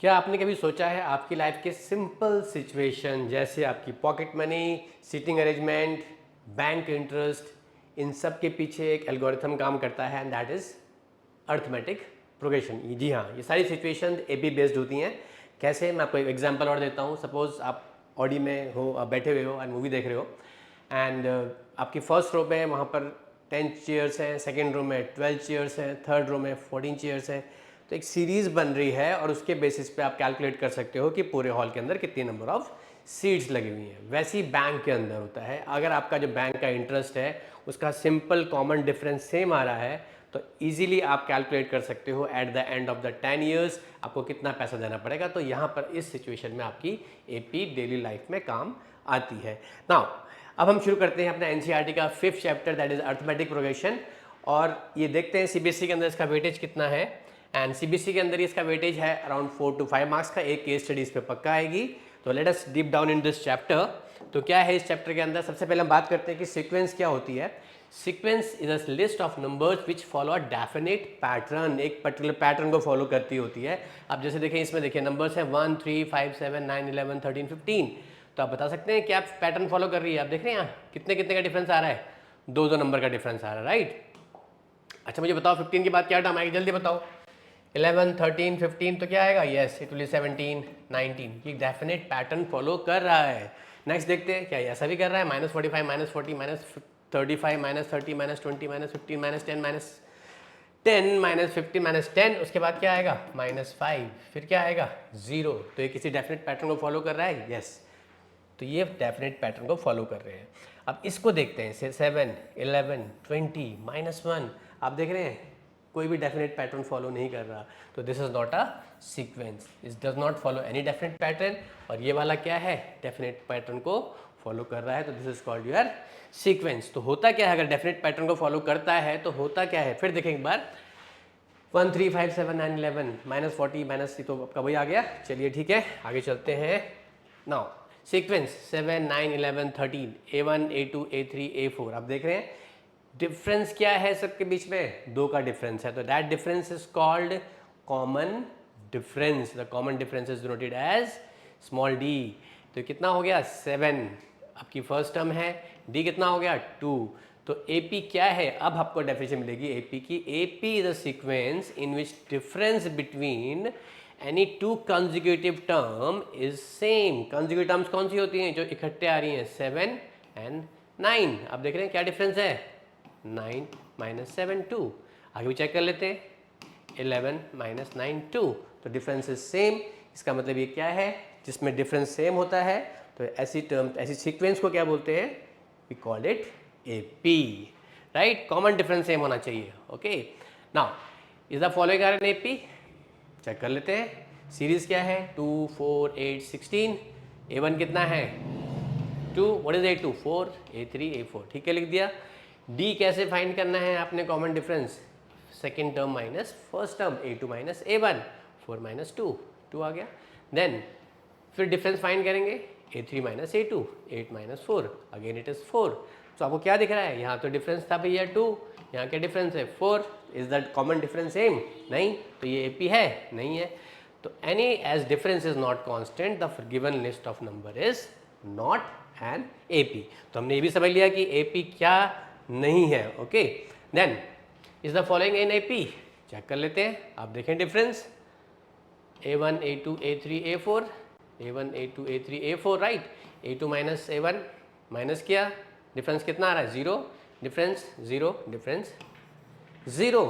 क्या आपने कभी सोचा है आपकी लाइफ के सिंपल सिचुएशन जैसे आपकी pocket money, seating arrangement, bank interest, इन सब के पीछे एक एल्गोरिथम काम करता है and that is arithmetic progression. जी हाँ, ये सारी सिचुएशन एपी बेस्ड होती हैं। कैसे, मैं आपको एक एग्जांपल और देता हूँ। सपोज आप ऑडी में हो, आप बैठे हुए हो एंड मूवी देख रहे हो एंड आपकी फर्स्ट रो में वहाँ पर 10 चेयर्स हैं, सेकेंड रो में 12 चेयर्स हैं, थर्ड रो में 14 चेयर्स हैं। तो एक सीरीज़ बन रही है और उसके बेसिस पे आप कैलकुलेट कर सकते हो कि पूरे हॉल के अंदर कितनी नंबर ऑफ सीट्स लगी हुई हैं। वैसे ही बैंक के अंदर होता है। अगर आपका जो बैंक का इंटरेस्ट है उसका सिंपल कॉमन डिफरेंस सेम आ रहा है तो इजीली आप कैलकुलेट कर सकते हो at the end of the 10 years आपको कितना पैसा देना पड़ेगा। तो यहाँ पर इस सिचुएशन में आपकी एपी डेली लाइफ में काम आती है। नाउ अब हम शुरू करते हैं अपना एनसीईआरटी का 5th chapter that is arithmetic progression और ये देखते हैं सीबीएसई के अंदर इसका वेटेज कितना है। एंड सीबीएसई के अंदर ही इसका वेटेज है अराउंड 4 to 5 मार्क्स का। एक केस स्टडी इस पे पक्का आएगी। तो let us deep down in this chapter. तो क्या है इस चैप्टर के अंदर, सबसे पहले हम बात करते हैं कि सीक्वेंस क्या होती है। Sequence is a list of numbers which follow a definite pattern, एक पर्टिकुलर पैटर्न को फॉलो करती होती है। अब जैसे देखें, इसमें देखिए नंबर्स हैं 1 3 5 7 9 11 13 15। तो आप बता सकते हैं क्या पैटर्न फॉलो कर रही है। आप देख रहे हैं यहाँ कितने कितने का डिफरेंस आ रहा है, दो दो नंबर का डिफरेंस आ रहा है, राइट। अच्छा मुझे बताओ 15 के बाद क्या टर्म आएगी, जल्दी बताओ। 11 13 15 तो क्या आएगा, यस इट विल 17 19। ये डेफिनेट पैटर्न फॉलो कर रहा है। नेक्स्ट देखते हैं क्या ऐसा भी कर रहा है, -45 -40 -35 -30 -20 -15 -10 -10 -50 -10। उसके बाद क्या आएगा, -5, फिर क्या आएगा 0। तो ये किसी डेफिनेट पैटर्न को फॉलो कर रहा है, यस। तो ये डेफिनेट पैटर्न को फॉलो कर रहे हैं। अब इसको देखते हैं, 7 11 20 -1। आप देख रहे हैं कोई भी डेफिनेट पैटर्न फॉलो नहीं कर रहा। तो this is not a sequence, it does not follow any definite pattern. और ये वाला क्या है, डेफिनेट पैटर्न को फॉलो कर रहा है। तो this is called your sequence. तो होता क्या है, अगर डेफिनेट पैटर्न को फॉलो करता है तो होता क्या है, फिर देखें एक बार। 1 3 5 7 9 11 -40 -3 तो आपका वही आ गया। चलिए ठीक है, आगे चलते हैं। Now sequence 7 9 11 13 A1 A2 A3 A4। आप देख रहे हैं डिफरेंस क्या है सबके बीच में, 2 का डिफरेंस है। तो that difference is called common difference. The common difference is denoted as small d. तो कितना हो गया 7, आपकी फर्स्ट टर्म है। डी कितना हो गया 2। तो AP क्या है, अब आपको डेफिनेशन मिलेगी AP की। AP is a sequence in which difference between any 2 consecutive term is same. Consecutive terms कौन सी होती हैं, जो इकट्ठे आ रही हैं, 7 एंड 9। आप देख रहे हैं क्या डिफरेंस है, 9 -7 2। आगे भी चेक कर लेते हैं, 11 -9 2। तो डिफरेंस इज सेम। इसका मतलब ये क्या है, जिसमें डिफरेंस सेम होता है तो ऐसी टर्म, ऐसी सीक्वेंस को क्या बोलते हैं, we call it AP, right. Common difference same होना चाहिए। Okay, now is the following are an AP। Check कर लेते हैं। सीरीज क्या है, 2 4 8 16। A1 कितना है 2, what is A2 4, A3 A4, ठीक है लिख दिया। D कैसे फाइंड करना है आपने, common difference second term minus first term, A2 A1, 4 2, 2 आ गया। देन फिर डिफरेंस फाइंड करेंगे, A3 A2, 8 4, again it is 4। तो आपको क्या दिख रहा है, यहाँ तो डिफरेंस था भैया 2, यहाँ क्या डिफरेंस है 4। Is that common difference same, नहीं। तो ये AP है, नहीं है। तो any age difference is not constant the given list of number is not an AP। तो हमने ये भी समझ लिया कि AP क्या नहीं है। Okay, then is the following an AP। Check कर लेते हैं, आप देखें difference A1 A2 A3 A4, A1 A2 A3 A4, right. A2 A1 minus किया, डिफरेंस कितना आ रहा है 0, डिफरेंस 0, डिफरेंस 0।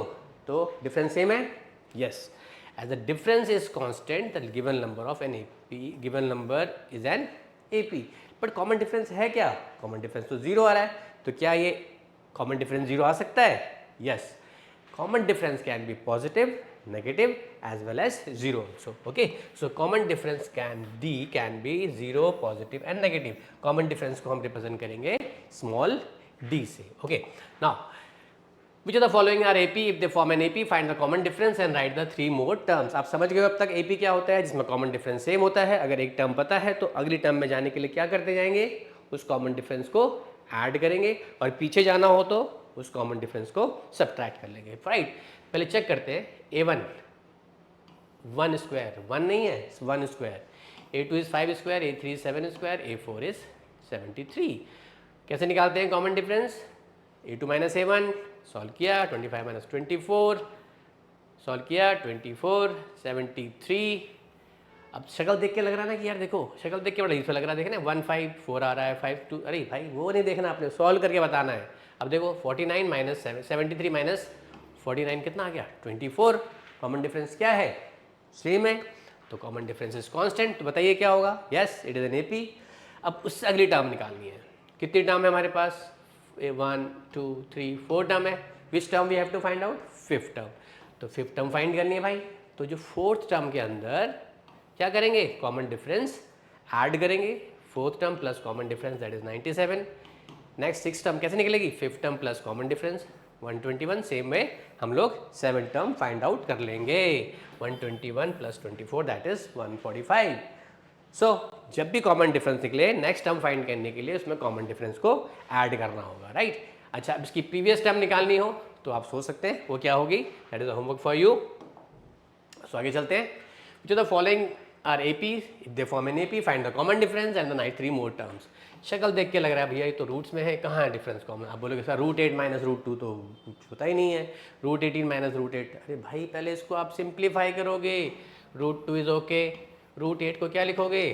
तो डिफरेंस सेम है, yes. As the difference is constant the given number of an AP, given number is an AP। But common difference है क्या, common difference तो 0 आ रहा है। तो क्या ये कॉमन डिफरेंस 0 आ सकता है, yes. Common difference can be positive, negative as well as 0 also. Okay, so common difference can be 0, positive and negative. common difference को हम represent करेंगे small d से. Okay, now which of the following are AP? If they form an AP, find the common difference and write the 3 more terms. आप समझ गए अब तक AP क्या होता है, जिसमें common difference सेम होता है। अगर एक टर्म पता है तो अगली टर्म में जाने के लिए क्या करते जाएंगे, उस common difference को ऐड करेंगे, और पीछे जाना हो तो उस कॉमन डिफरेंस को सब्ट्रैक्ट कर लेंगे, राइट। पहले चेक करते हैं A1 1 स्क्वायर, 1 नहीं है, 1 square. A2 is 5 square, A3 is 7 square, A4 is 73। कैसे निकालते हैं common difference? A2 minus A1 solve किया, 25 माइनस 24 सॉल्व किया, 24 73। अब शक्ल देख के लग रहा है ना कि यार देखो, शक्ल देख के बड़ा यूजफुल लग रहा है, देखे ना 154 आ रहा है, 52, अरे भाई वो नहीं देखना, आपने सॉल्व करके बताना है। अब देखो 49 माइनस 73 माइनस 49 कितना आ गया? 24। कॉमन डिफरेंस क्या है? सेम है, तो कॉमन डिफरेंस इज कांस्टेंट। तो बताइए क्या होगा? Yes, it is an AP. अब उससे अगली टर्म निकालनी है। कितनी टर्म है हमारे पास? 1 2 3 4 टर्म है। Which term we have to find out? Fifth term. तो फिफ्थ टर्म फाइंड करनी है भाई। तो जो फोर्थ टर्म के अंदर क्या करेंगे? कॉमन डिफरेंस ऐड करेंगे। Fourth term plus common difference that is 97। Next six term कैसे निकलेगी? Fifth term plus common difference 121। Same way हम लोग सेवन टर्म फाइंड आउट कर लेंगे। 121 प्लस 24 दैट इज 145। सो जब भी कॉमन डिफरेंस निकले, नेक्स्ट टर्म फाइंड करने के लिए उसमें कॉमन डिफरेंस को ऐड करना होगा, राइट? अच्छा, अब इसकी प्रीवियस टर्म निकालनी हो तो आप सोच सकते हैं वो क्या होगी। That is a homework for you. So आगे चलते हैं। Which of the following are AP? If they form an AP, find the common difference and the 3 more terms. शक्ल देख के लग रहा है भैया ये तो रूट्स में है, कहाँ है डिफरेंस कॉमन? आप बोलोगे सर √8 माइनस √2 तो कुछ होता ही नहीं है, √18 माइनस √8। अरे भाई पहले इसको आप सिंप्लीफाई करोगे। √2 इज ओके, √8 को क्या लिखोगे?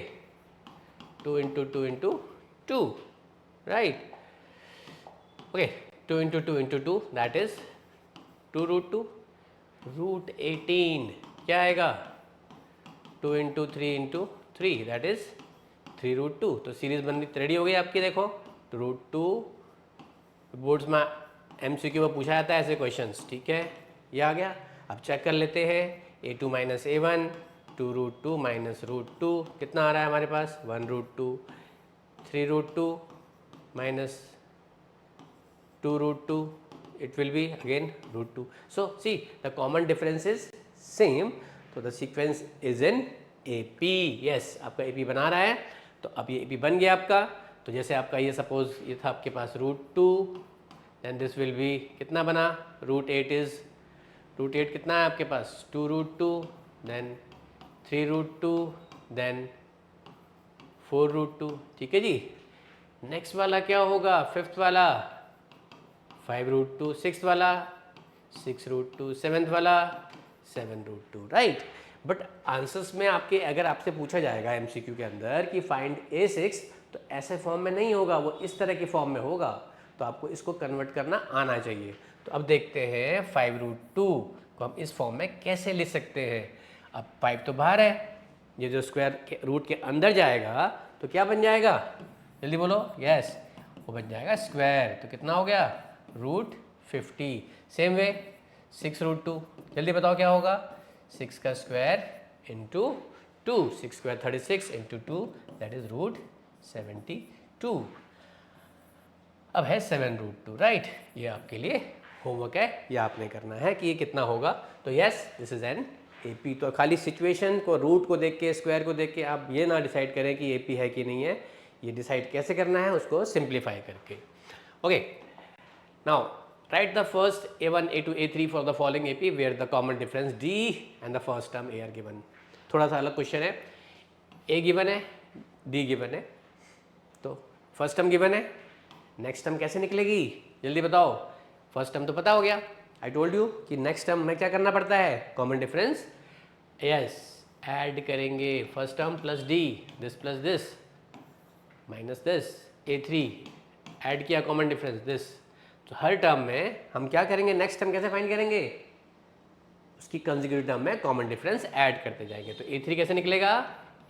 2 into 2 into 2, right? Okay, 2 into 2 into 2 that is 2√2। √18 क्या आएगा? 2 इंटू 3 इंटू 3 दैट इज 3√2। तो सीरीज बन रेडी हो गई आपकी। देखो √2 बोर्ड्स में MCQ में पूछा जाता है ऐसे क्वेश्चंस, ठीक है? ये आ गया। अब चेक कर लेते हैं। A2 माइनस A1, 2√2 माइनस √2 कितना आ रहा है हमारे पास? 1√2। 3√2 minus 2√2 it will be again √2. So see the common difference is same, so the sequence is in AP. yes, आपका AP बना रहा है, तो अब ये AP बन गया आपका। तो जैसे आपका ये सपोज ये था आपके पास √2, then this will be कितना बना? √8 is √8 कितना है आपके पास? 2√2, then 3√2, then 4√2, ठीक है जी। नेक्स्ट वाला क्या होगा? फिफ्थ वाला 5√2, सिक्स वाला 6√2, सेवन्थ वाला 7√2, राइट? बट आंसर्स में आपके अगर आपसे पूछा जाएगा MCQ के अंदर कि फाइंड A6, तो ऐसे फॉर्म में नहीं होगा, वो इस तरह की फॉर्म में होगा। तो आपको इसको कन्वर्ट करना आना चाहिए। तो अब देखते हैं 5√2 को हम इस फॉर्म में कैसे लिख सकते हैं। अब 5 तो बाहर है, ये जो स्क्वायर के रूट के अंदर जाएगा तो क्या बन जाएगा? जल्दी बोलो। यस, वो बन जाएगा स्क्वायर। तो कितना हो गया? √50। सेम वे 6√2, जल्दी बताओ क्या होगा? 6 का square into 2, 6 square 36 into 2 that is √72। अब है 7√2, राइट? ये आपके लिए होमवर्क है, ये आपने करना है कि ये कितना होगा। तो yes, this is an AP। तो खाली सिचुएशन को, रूट को देख के, स्क्वायर को देख के आप ये ना डिसाइड करें कि AP है कि नहीं है। ये डिसाइड कैसे करना है? उसको सिंप्लीफाई करके। Okay, now write the first A1, A2, A3 for the following AP where the common difference D and the first term A are given. थोड़ा सा अलग क्वेश्चन है। A गिवन है, D गिवन है, तो फर्स्ट टर्म गिवन है, next term कैसे निकलेगी? जल्दी बताओ। फर्स्ट टर्म तो पता हो गया, आई टोल्ड यू कि नेक्स्ट टर्म में क्या करना पड़ता है? कॉमन डिफरेंस यस ऐड करेंगे। First term plus D, this plus this minus this, A3 add किया कॉमन डिफरेंस दिस। तो हर टर्म में हम क्या करेंगे? नेक्स्ट टर्म कैसे फाइंड करेंगे? उसकी कंसेक्यूटिव टर्म में कॉमन डिफरेंस ऐड करते जाएंगे। तो A3 कैसे निकलेगा?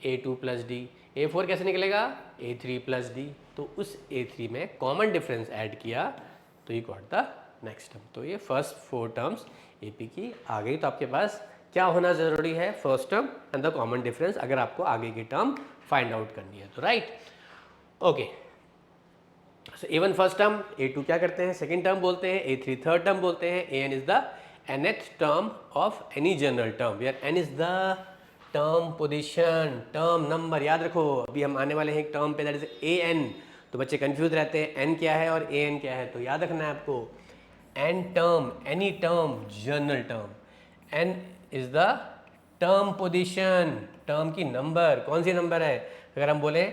A2 plus D। A4 कैसे निकलेगा? A3 plus D। तो उस A3 में कॉमन डिफरेंस ऐड किया तो ये गॉट द नेक्स्ट टर्म। तो ये फर्स्ट 4 टर्म्स AP की आ गई। तो आपके पास क्या होना ज़रूरी है? First term and the common difference, अगर आपको आगे की टर्म फाइंड आउट करनी है तो, right? Okay, A1 first term, A2 क्या करते हैं? सेकेंड टर्म बोलते हैं, A3 थर्ड टर्म बोलते हैं, AN is the nth term of any general term where n is the term position, term number. याद रखो, अभी हम आने वाले हैं एक टर्म पे दैट इज AN। तो बच्चे कंफ्यूज रहते हैं n क्या है और AN क्या है। तो याद रखना है आपको, n term, any term, general term. n is the term position, term की नंबर, कौन सी नंबर है? अगर हम बोले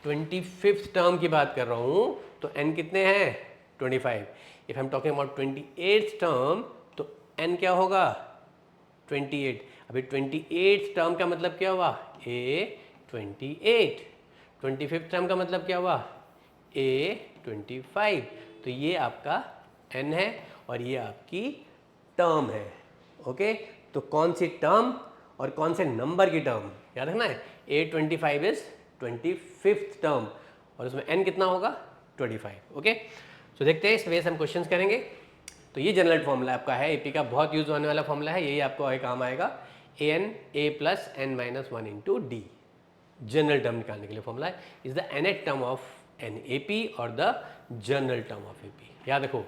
25th टर्म की बात कर रहा हूँ तो n कितने हैं? 25। If I am talking about 28th term तो n क्या होगा? 28। अभी 28th टर्म का मतलब क्या हुआ? a 28। 25th टर्म का मतलब क्या हुआ? a 25। तो ये आपका n है और ये आपकी टर्म है। ओके, तो कौन सी टर्म और कौन से नंबर की टर्म याद रखना है। A25 इज 25th टर्म और उसमें n कितना होगा? 25। ओके, तो देखते हैं इस वजह से हम क्वेश्चंस करेंगे। तो ये जनरल फॉर्मूला आपका है, एपी का बहुत यूज होने वाला फॉर्मूला है, यही आपको आगे काम आएगा। an a plus n minus one into d, general term निकालने के लिए फॉर्मूला है। Is the nth term of an AP और the general term of AP. याद रखो,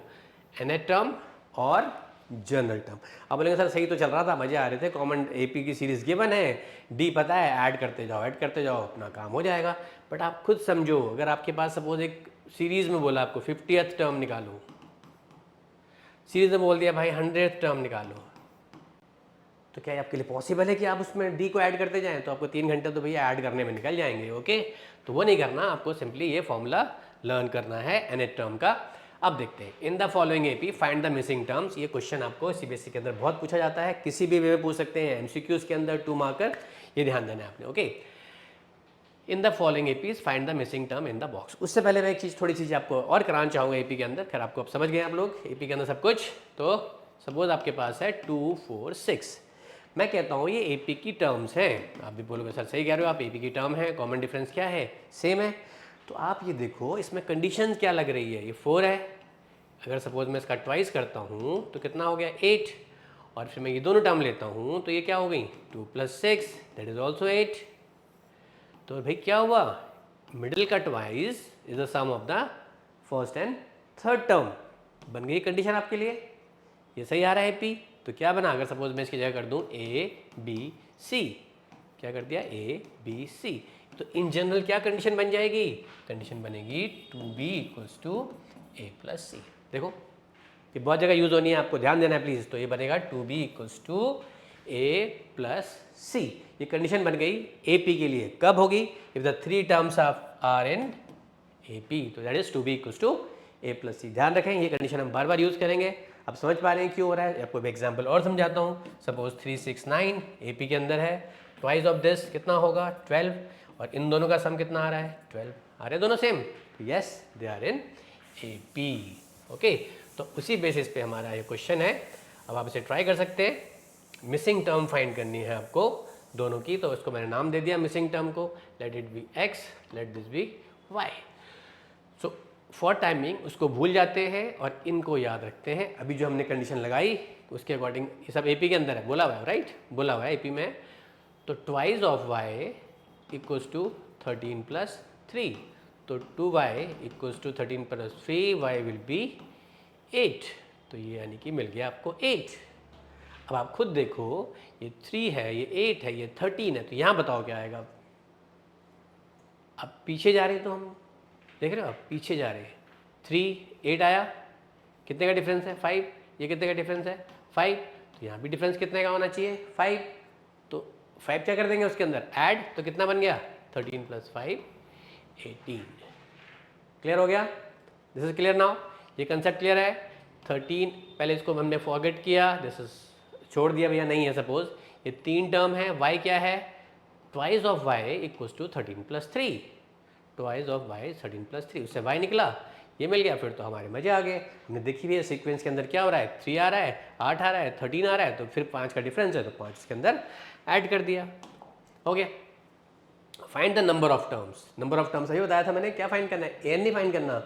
nth टर्म और जनरल टर्म। अब बोलेंगे सर सही तो चल रहा था, मजे आ रहे थे, कॉमन एपी की सीरीज गिवन है, डी पता है, ऐड करते जाओ, अपना काम हो जाएगा। बट आप खुद समझो, अगर आपके पास सपोज एक सीरीज में बोला आपको 50th टर्म निकालो, सीरीज में बोल दिया भाई 100th टर्म निकालो, तो क्या आपके लिए पॉसिबल है कि आप उसमें डी को ऐड करते जाएं? तो आपको 3 घंटे तो भैया ऐड करने में निकल जाएंगे। ओके, तो वो नहीं करना, आपको सिंपली ये फॉर्मूला लर्न करना है nth टर्म का। अब देखते हैं, in the following AP find the missing terms. ये क्वेश्चन आपको सीबीएसई के अंदर बहुत पूछा जाता है, किसी भी वे में पूछ सकते हैं, एमसीक्यूज के अंदर 2 मार्कर, ये ध्यान देना है आपने। Okay, in the following APs find the missing term in the box. उससे पहले मैं एक चीज़, थोड़ी चीज़ आपको और कराना चाहूँगा एपी के अंदर। खैर आपको अब समझ गए आप लोग एपी के अंदर सब कुछ। तो सपोज आपके पास है 2, 4, 6, मैं कहता हूँ ये एपी की टर्म्स हैं। आप भी बोलोगे सर सही कह रहे हो आप, एपी की टर्म है, कॉमन डिफरेंस क्या है? सेम है। तो आप ये देखो इसमें कंडीशन क्या लग रही है, ये 4 है, अगर सपोज मैं इसका ट्वाइस करता हूँ तो कितना हो गया? 8। और फिर मैं ये दोनों टर्म लेता हूँ तो ये क्या हो गई? 2 + 6 दैट इज ऑल्सो 8। तो भाई क्या हुआ? मिडिल का twice is the sum of the first and third term. बन गई कंडीशन आपके लिए, ये सही आ रहा है एपी। तो क्या बना, अगर सपोज मैं इसकी जगह कर दूं ए बी सी, क्या कर दिया? A B C. तो इन जनरल क्या कंडीशन बन जाएगी? कंडीशन बनेगी 2b = a + c। देखो ये बहुत जगह यूज होनी है, आपको ध्यान देना है प्लीज। तो ये बनेगा 2b = a + c। ये कंडीशन बन गई AP के लिए। कब होगी? If the 3 terms are in AP, तो that is 2b = a + c। ध्यान रखें, ये कंडीशन हम बार बार यूज करेंगे। अब समझ पा रहे हैं क्यों हो रहा है? आपको एग्जाम्पल और समझाता हूँ। सपोज 3, 6, 9 AP के अंदर है, ट्वाइस ऑफ दिस कितना होगा? 12, और इन दोनों का सम कितना आ रहा है? 12। आ रहे दोनों same? Yes, they are in AP। Okay, तो उसी बेसिस पे हमारा ये क्वेश्चन है। अब आप इसे ट्राई कर सकते हैं। मिसिंग टर्म फाइंड करनी है आपको दोनों की, तो इसको मैंने नाम दे दिया मिसिंग टर्म को, let it be x, let this be y। So for timing उसको भूल जाते हैं और इनको याद रखते हैं। अभी जो हमने कंडीशन लगाई उसके अकॉर्डिंग, ये सब एपी के अंदर है, बोला हुआ है, राइट? बोला हुआ है एपी में। तो ट्वाइस ऑफ y = 13 + 3, तो 2y = 13 + 3, y विल बी 8। तो ये यानी कि मिल गया आपको 8। अब आप खुद देखो, ये 3 है, ये 8 है, ये 13 है, तो यहाँ बताओ क्या आएगा? अब पीछे जा रहे हैं तो हम देख रहे हो, आप पीछे जा रहे हैं। 3, 8 आया, कितने का डिफरेंस है? 5। ये कितने का डिफरेंस है? 5। तो यहाँ भी डिफरेंस कितने का होना चाहिए? 5। तो 5 क्या कर देंगे उसके अंदर? ऐड, तो कितना बन गया? 13 + 5 18। क्लियर हो गया? This is clear now? ये कंसेप्ट क्लियर है? 13, पहले इसको हमने फॉरगेट किया, दिस इज छोड़ दिया भैया, नहीं है। सपोज ये 3 टर्म है, y क्या है? Twice of y = 13 + 3, twice of y 13 + 3, उससे y निकला, ये मिल गया। फिर तो हमारे मजे आ गए। हमने देखी हुई है सीक्वेंस के अंदर क्या हो रहा है, 3 आ रहा है, 8 आ रहा है, 13 आ रहा है, तो फिर 5 का डिफरेंस है तो 5 इसके अंदर ऐड कर दिया, हो गया। Find the number of terms. Number of terms सही बताया था मैंने, क्या फाइंड करना है? एन नहीं फाइंड करना,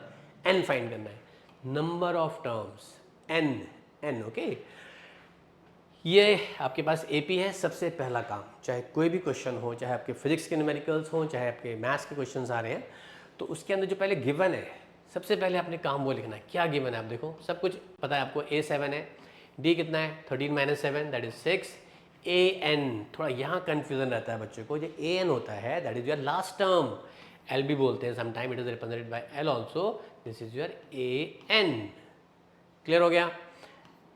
एन फाइंड करना है। Number of terms n, n. Okay, ये आपके पास एपी है। सबसे पहला काम, चाहे कोई भी क्वेश्चन हो, चाहे आपके फिजिक्स के न्यूमेरिकल्स हो, चाहे आपके मैथ्स के क्वेश्चंस आ रहे हैं, तो उसके अंदर जो पहले गिवन है, सबसे पहले आपने काम वो लिखना है। क्या गिवन है? आप देखो, सब कुछ पता है आपको। A7 है, D कितना है? 13 - 7 दैट इज 6। AN, थोड़ा यहाँ कन्फ्यूजन रहता है बच्चों को, जो AN होता है that is your last term. L भी बोलते हैं sometime, it is represented by L also, this is your AN। Clear हो गया?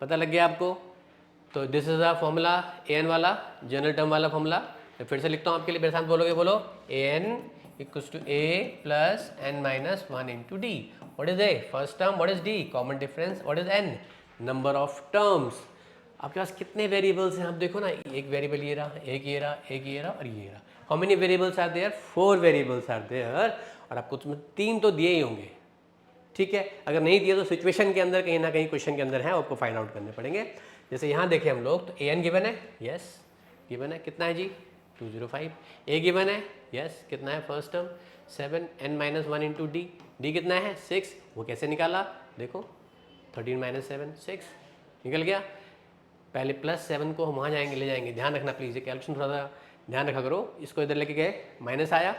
पता लग गया आपको? तो this is the formula a n वाला, जनरल टर्म वाला फॉर्मूला। मैं फिर से लिखता हूँ आपके लिए, मेरे साथ बोलोगे, बोलो a n equals to a plus n minus one into d. What is a? First term. What is d? Common difference. What is n? Number of terms. आपके पास कितने वेरिएबल्स हैं आप देखो ना, एक वेरिएबल ये रहा, एक ये रहा, एक ये रहा और ये रहा। How many variables are there? 4 variables are there. और आपको उसमें 3 तो दिए ही होंगे, ठीक है। अगर नहीं दिए तो सिचुएशन के अंदर कहीं ना कहीं क्वेश्चन के अंदर है, आपको फाइंड आउट करने पड़ेंगे। जैसे यहाँ देखें हम लोग, तो ए एन गिवन है, यस गिवन है, कितना है जी? 205। ए गिवन है, यस, कितना है? First term 7, n minus one into d. D कितना है? 6। वो कैसे निकाला? देखो 13 माइनस 7 6 निकल गया। पहले प्लस 7 को हम वहाँ जाएंगे, ले जाएंगे, ध्यान रखना प्लीज़, ये कैलकुलेशन थोड़ा सा ध्यान रखा करो। इसको इधर लेके गए, माइनस आया,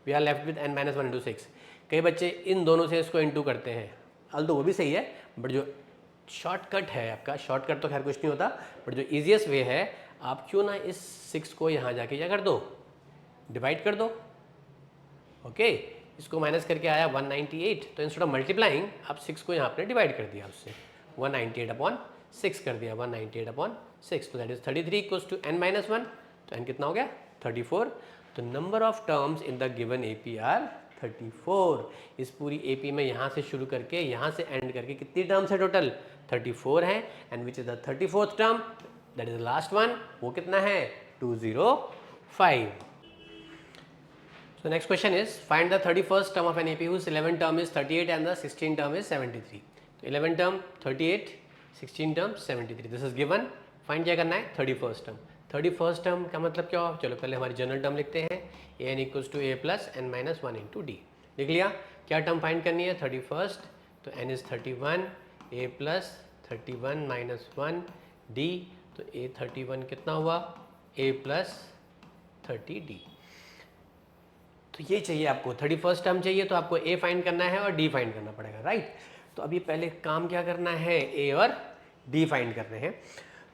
we are left with n minus one into 6। कई बच्चे इन दोनों से इसको इंटू करते हैं, तो वो भी सही है, बट जो शॉर्टकट है आपका, शॉर्टकट तो खैर कुछ नहीं होता, बट जो ईजिएस्ट वे है, आप क्यों ना इस 6 को यहाँ जाके क्या कर दो? डिवाइड कर दो। ओके, इसको माइनस करके आया 198, तो इंस्टेड ऑफ मल्टीप्लाइंग आप 6 को यहाँ पर डिवाइड कर दिया, उससे 198 अपॉन 6 कर दिया, 198 अपॉन 6, तो that is 33 equals to n minus one. तो n कितना हो गया? 34। तो number of terms in the given AP are 34। इस पूरी एपी में यहाँ से शुरू करके यहाँ से एंड करके कितनी टर्म्स है टोटल? 34 है। And which is the 34th term? That is the last one. वो कितना है? 205। So next question is find the 31st term of an AP whose 11th term is 38 and the 16th term is 73. तो 11th term 38, 16th term 73. This is given. Find क्या करना है? 31st term. 31st term का मतलब क्या हो? चलो पहले हमारी जनरल टर्म लिखते हैं, a n equals to a plus n minus one into d. लिख लिया। क्या टर्म फाइंड करनी है? 31st, तो n is 31, a plus 31 minus one d, तो ए 31 कितना हुआ? A plus 30 d. तो ये चाहिए आपको, 31st टर्म चाहिए, तो आपको ए फाइंड करना है और डी फाइंड करना पड़ेगा, राइट। तो अभी पहले काम क्या करना है? ए और डी फाइंड करने हैं।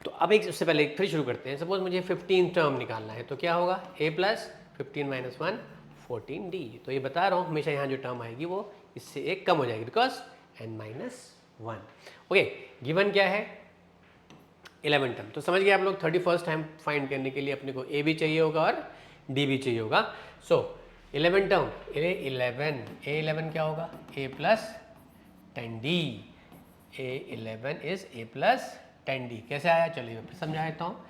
तो अब एक उससे पहले फिर शुरू करते हैं। सपोज मुझे 15 टर्म निकालना है, तो क्या होगा? A plus 15 minus one 14 D. तो ये बता रहा हूँ, हमेशा यहाँ जो टर्म आएगी वो इससे एक कम हो जाएगी, because n minus one. Okay, given क्या है? 11 टर्म। तो समझ गए आप लोग, 31st टाइम फाइंड करने के लिए अपने को ए भी चाहिए होगा और डी भी चाहिए होगा। सो 11 टर्म, ए11 क्या होगा? A plus 10 d. ए11 इज ए प्लस 10 डी। कैसे आया? चलिए फिर समझा देता हूँ।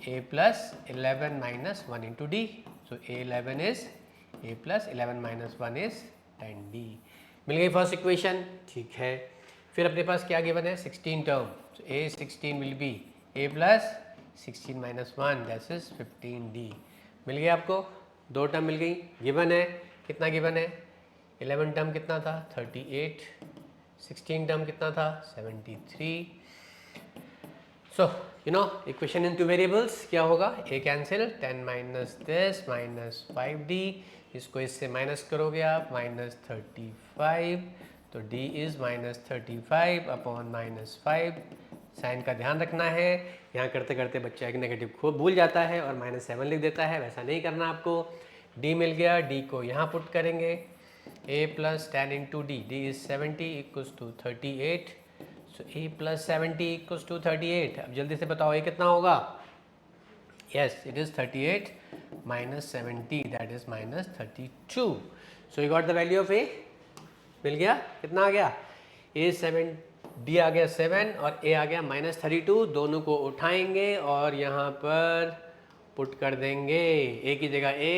A plus 11 minus one into d, so ए11 is a plus 11 minus one is 10 d. मिल गई फर्स्ट इक्वेशन, ठीक है। फिर अपने पास क्या गिवन है? 16 term, so a 16 will be a plus 16 minus one, that is 15 d. मिल गया आपको, दो टर्म मिल गई। गिवन है, कितना गिवन है? 11 टर्म कितना था? 38। 16 टर्म कितना था? 73। So you know equation in two variables क्या होगा? A cancel, 10 minus this minus 5d, इसको इससे माइनस करोगे आप, माइनस 35, तो d is minus 35 upon minus 5। Sign का ध्यान रखना है, यहाँ करते करते बच्चा एक नेगेटिव खूब भूल जाता है और -7 लिख देता है, वैसा नहीं करना आपको। d मिल गया, d को यहाँ पुट करेंगे, a plus 10 into d, d is 70 equals to 38, so a plus 70 equals to 38। अब जल्दी से बताओ ये कितना होगा? Yes, it is 38 minus 70, that is minus 32। So you got the value of a। मिल गया, कितना आ गया? a 7, d आ गया 7 और a आ गया माइनस 32। दोनों को उठाएंगे और यहाँ पर पुट कर देंगे, a की जगह a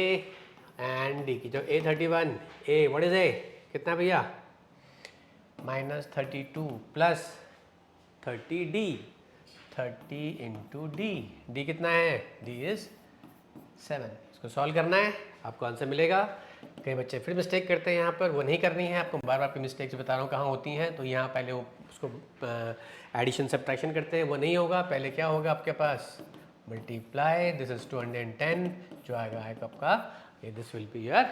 एंड d की जगह a31। a what is a? कितना भैया? Minus 32 plus 30d, 30 into d, d कितना है? d is 7। इसको सॉल्व करना है, आपको आंसर मिलेगा। कई बच्चे फिर मिस्टेक करते हैं, यहाँ पर वो नहीं करनी है आपको, बार बार अपनी मिस्टेक्स बता रहा हूँ कहाँ होती हैं। तो यहाँ पहले वो उसको एडिशन सब्ट्रैक्शन करते हैं, वो नहीं होगा। पहले क्या होगा आपके पास? मल्टीप्लाई, दिस इज 210, जो आएगा आपका, ये this will be your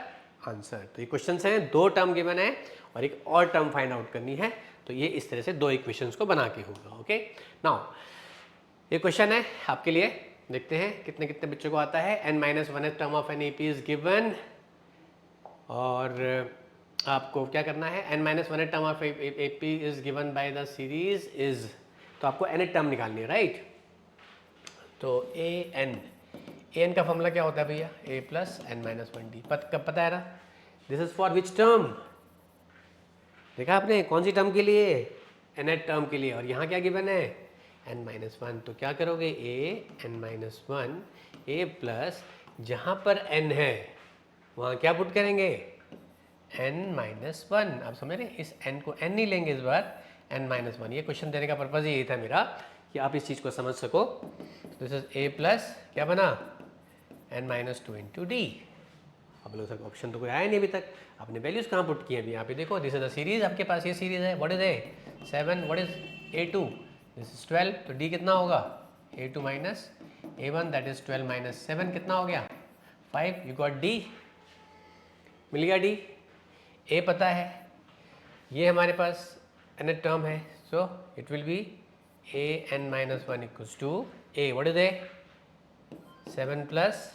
answer. तो ये क्वेश्चन हैं, दो टर्म गिवन है और एक और टर्म फाइंड आउट करनी है। तो ये इस तरह से दो इक्वेशंस को बना के होगा। ओके, नाउ ये क्वेश्चन है आपके लिए, देखते हैं कितने कितने बच्चों को आता है। n-1th term of an AP is given, और आपको क्या करना है? n-1th term of AP is given by the series is, तो आपको nth टर्म निकालनी है, राइट। तो ए एन का फॉर्मूला क्या होता है भैया, a plus n minus one d, कब पता है ना, this is for which term, देखा आपने कौन सी टर्म के लिए, nth टर्म के लिए, और यहाँ क्या गिवन है n माइनस वन, तो क्या करोगे ए n माइनस वन, ए प्लस जहाँ पर n है वहाँ क्या पुट करेंगे n माइनस वन, आप समझ रहे, इस n को n नहीं लेंगे इस बार, n माइनस वन, ये क्वेश्चन देने का पर्पज़ यही था मेरा कि आप इस चीज़ को समझ सको। दिस इज ए प्लस क्या बना n minus two into D, अब लोग सर ऑप्शन तो कोई आया नहीं अभी तक, आपने वैल्यूज़ कहाँ पुट किए अभी, यहाँ पे देखो दिस इज द सीरीज, आपके पास ये सीरीज है, what is a 7, what is a two, this is 12, तो डी कितना होगा a two minus a one, that is 12 minus 7 कितना हो गया 5, यू गॉट डी, मिल गया डी। ए पता है, ये हमारे पास nth टर्म है, so it will be a n minus one equals to a, what is a 7 plus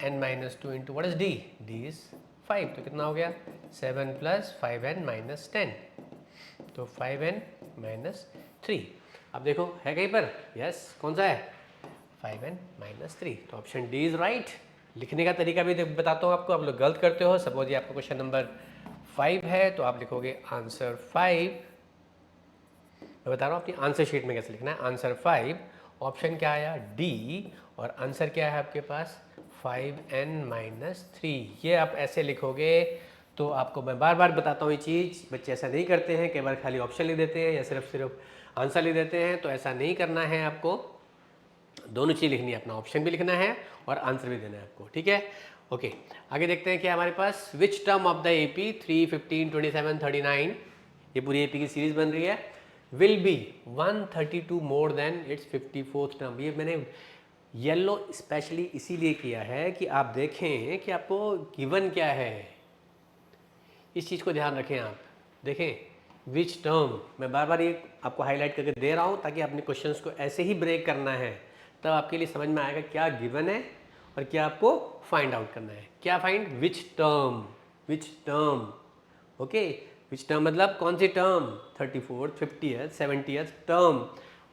n minus two into what is d, d is 5, तो कितना हो गया 7 प्लस 5n माइनस 10, तो 5n माइनस 3, अब देखो है कहीं पर, यस कौन सा है 5n माइनस 3, तो ऑप्शन डी इज राइट। लिखने का तरीका भी बताता हूँ आपको, आप लोग गलत करते हो, सपोज ये आपका क्वेश्चन नंबर 5 है तो आप लिखोगे आंसर 5, मैं बता रहा हूँ अपनी आंसर शीट में कैसे लिखना है, आंसर 5, ऑप्शन क्या आया डी, और आंसर क्या है आपके पास 5n माइनस 3, ये आप ऐसे लिखोगे। तो आपको मैं बार बार बताता हूँ ये चीज़, बच्चे ऐसा नहीं करते हैं, कई बार खाली ऑप्शन लिख देते हैं या सिर्फ आंसर लिख देते हैं, तो ऐसा नहीं करना है, आपको दोनों चीज़ लिखनी है, अपना ऑप्शन भी लिखना है और आंसर भी देना है आपको, ठीक है। ओके, आगे देखते हैं क्या हमारे पास, which term of the AP 3, 15, 27, 39, ये पूरी एपी की सीरीज बन रही है, will be 132 more than it's 54th term. ये मैंने येलो स्पेशली इसीलिए किया है कि आप देखें कि आपको गिवन क्या है, इस चीज़ को ध्यान रखें आप, देखें विच टर्म, मैं बार बार ये आपको हाईलाइट करके दे रहा हूँ ताकि अपने क्वेश्चंस को ऐसे ही ब्रेक करना है, तब आपके लिए समझ में आएगा क्या गिवन है और क्या आपको फाइंड आउट करना है। क्या find, which term, okay, which term मतलब कौन सी term, 34th, 50th, 70th term,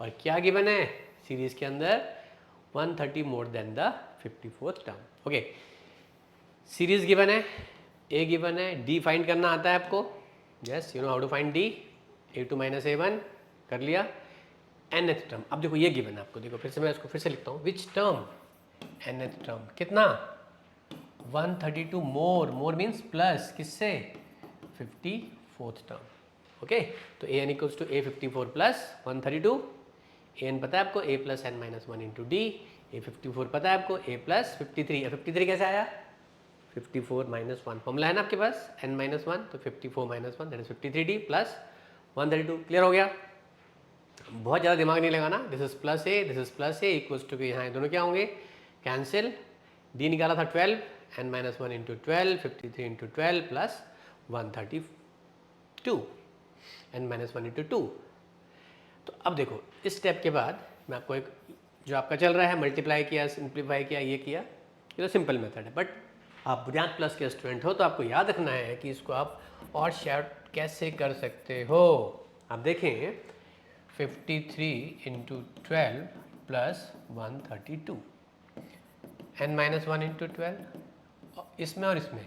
और क्या गिवन है सीरीज के अंदर 130 more than the 54th term. Okay, series given है, ए गिवन है, डी फाइंड करना आता है आपको, yes you know how to find d, a2 minus a1 कर लिया, nth टर्म, अब देखो ये गिवन है आपको, देखो फिर से मैं इसको फिर से लिखता हूँ, विच टर्म nth टर्म कितना 132 मोर मीन्स प्लस किससे 54th टर्म, ओके, तो an equals to a54 plus 132, an पता है आपको a plus n minus one into d, a54 पता है आपको a प्लस 53, 53 कैसे आया 54 माइनस वन, फॉर्मूला है ना आपके पास n माइनस वन, तो 54 minus one that is 53d plus 132, clear हो गया, बहुत ज़्यादा दिमाग नहीं लगाना, this is plus a, this is plus a equals to, यहाँ दोनों क्या होंगे कैंसिल, डी निकाला था 12, n minus one into 12, 53 into 12 plus 132, n minus one into 2। तो अब देखो इस स्टेप के बाद मैं आपको एक जो आपका चल रहा है मल्टीप्लाई किया, सिंप्लीफाई किया, ये किया, ये तो सिंपल मेथड है, बट आप बुनियाद प्लस के स्टूडेंट हो तो आपको याद रखना है कि इसको आप और शॉर्ट कैसे कर सकते हो। आप देखें 53 into 12 plus 132, n minus one into 12, इसमें और इसमें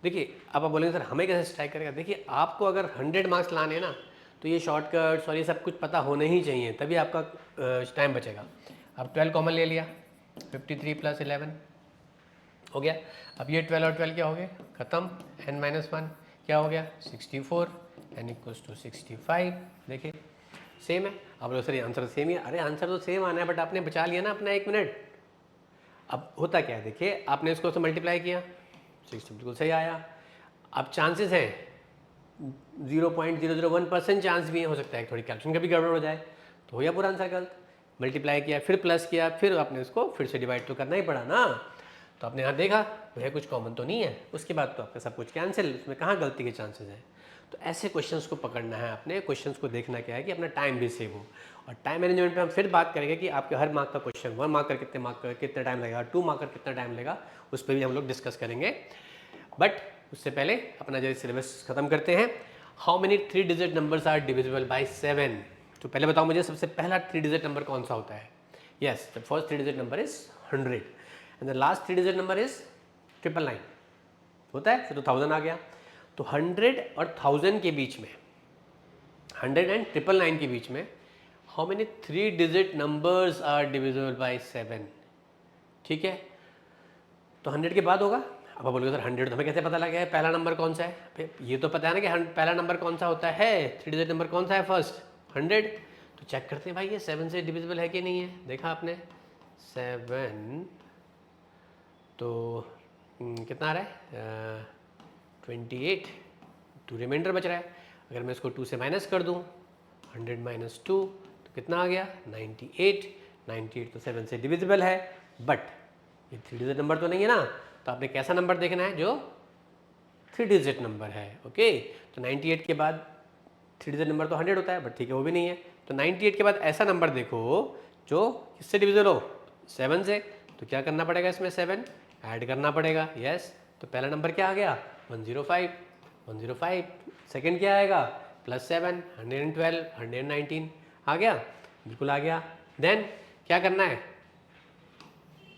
देखिए, अब आप बोलेंगे सर हमें कैसे स्ट्राइक करेगा, देखिए आपको अगर 100 मार्क्स लाने ना तो ये शॉर्टकट्स और ये सब कुछ पता होने ही चाहिए, तभी आपका टाइम बचेगा। अब 12 कॉमन ले लिया, 53 प्लस 11 हो गया, अब ये 12 और 12 क्या हो गए खत्म, n माइनस वन क्या हो गया 64, n इक्वल्स टू 65, देखिए सेम है। अब लोग सर आंसर सेम ही है, अरे आंसर तो सेम आना है बट आपने बचा लिया ना अपना 1 मिनट। अब होता क्या है, देखिए आपने इसको से मल्टीप्लाई किया 60 बिल्कुल सही आया, अब चांसेस हैं 0.001% चांस भी हो सकता है थोड़ी कैल्कुलेशन का भी गड़बड़ हो जाए, तो हो गया पूरा आंसर गलत। मल्टीप्लाई किया फिर प्लस किया, फिर आपने इसको फिर से डिवाइड तो करना ही पड़ा ना, तो आपने यहाँ देखा वह कुछ कॉमन तो नहीं है, उसके बाद तो आपका सब कुछ कैंसिल, उसमें कहाँ गलती के चांसेस हैं। तो ऐसे क्वेश्चंस को पकड़ना है आपने, क्वेश्चंस को देखना क्या है कि अपना टाइम भी सेव हो। और टाइम मैनेजमेंट पे हम फिर बात करेंगे कि आपके हर मार्क का क्वेश्चन 1 मार्कर कितने टाइम लगेगा, 2 मार्कर कितना टाइम लगेगा, उस पर भी हम लोग डिस्कस करेंगे। बट उससे पहले अपना जो सिलेबस खत्म करते हैं। How many 3 digit numbers are divisible by 7, तो पहले बताओ मुझे सबसे पहला 3 डिजिट नंबर कौन सा होता है। Yes, the first 3-digit number is 100 and the last 3-digit number is 999. होता है, फिर तो 1000 आ गया. तो 100 और 1000 के बीच में, 100 and 999 के बीच में how many 3-digit numbers are divisible by 7. ठीक है, तो 100 के बाद होगा. अब आप बोलोगे सर 100 तो हमें कैसे पता लगा है पहला नंबर कौन सा है? ये तो पता है ना कि पहला नंबर कौन सा होता है, 3-digit नंबर कौन सा है फर्स्ट, 100. तो चेक करते हैं भाई ये 7 से डिविजिबल है कि नहीं है. देखा आपने 7, तो कितना आ रहा है 28, 2 रिमाइंडर बच रहा है. अगर मैं इसको 2 से माइनस कर दूं, 100 माइनस 2 तो कितना आ गया 98. 98 तो 7 से डिविजिबल है, बट ये 3-digit नंबर तो नहीं है ना. तो आपने कैसा नंबर देखना है, जो 3-digit नंबर है. ओके, तो 98 के बाद 3-digit नंबर तो 100 होता है, बट ठीक है वो भी नहीं है. तो 98 के बाद ऐसा नंबर देखो जो किससे डिविजिबल हो, 7 से. तो क्या करना पड़ेगा इसमें, 7 ऐड करना पड़ेगा. यस, तो पहला नंबर क्या आ गया 105. 105. सेकंड क्या आएगा +7, 112, 119 आ गया, बिल्कुल आ गया. देन क्या करना है,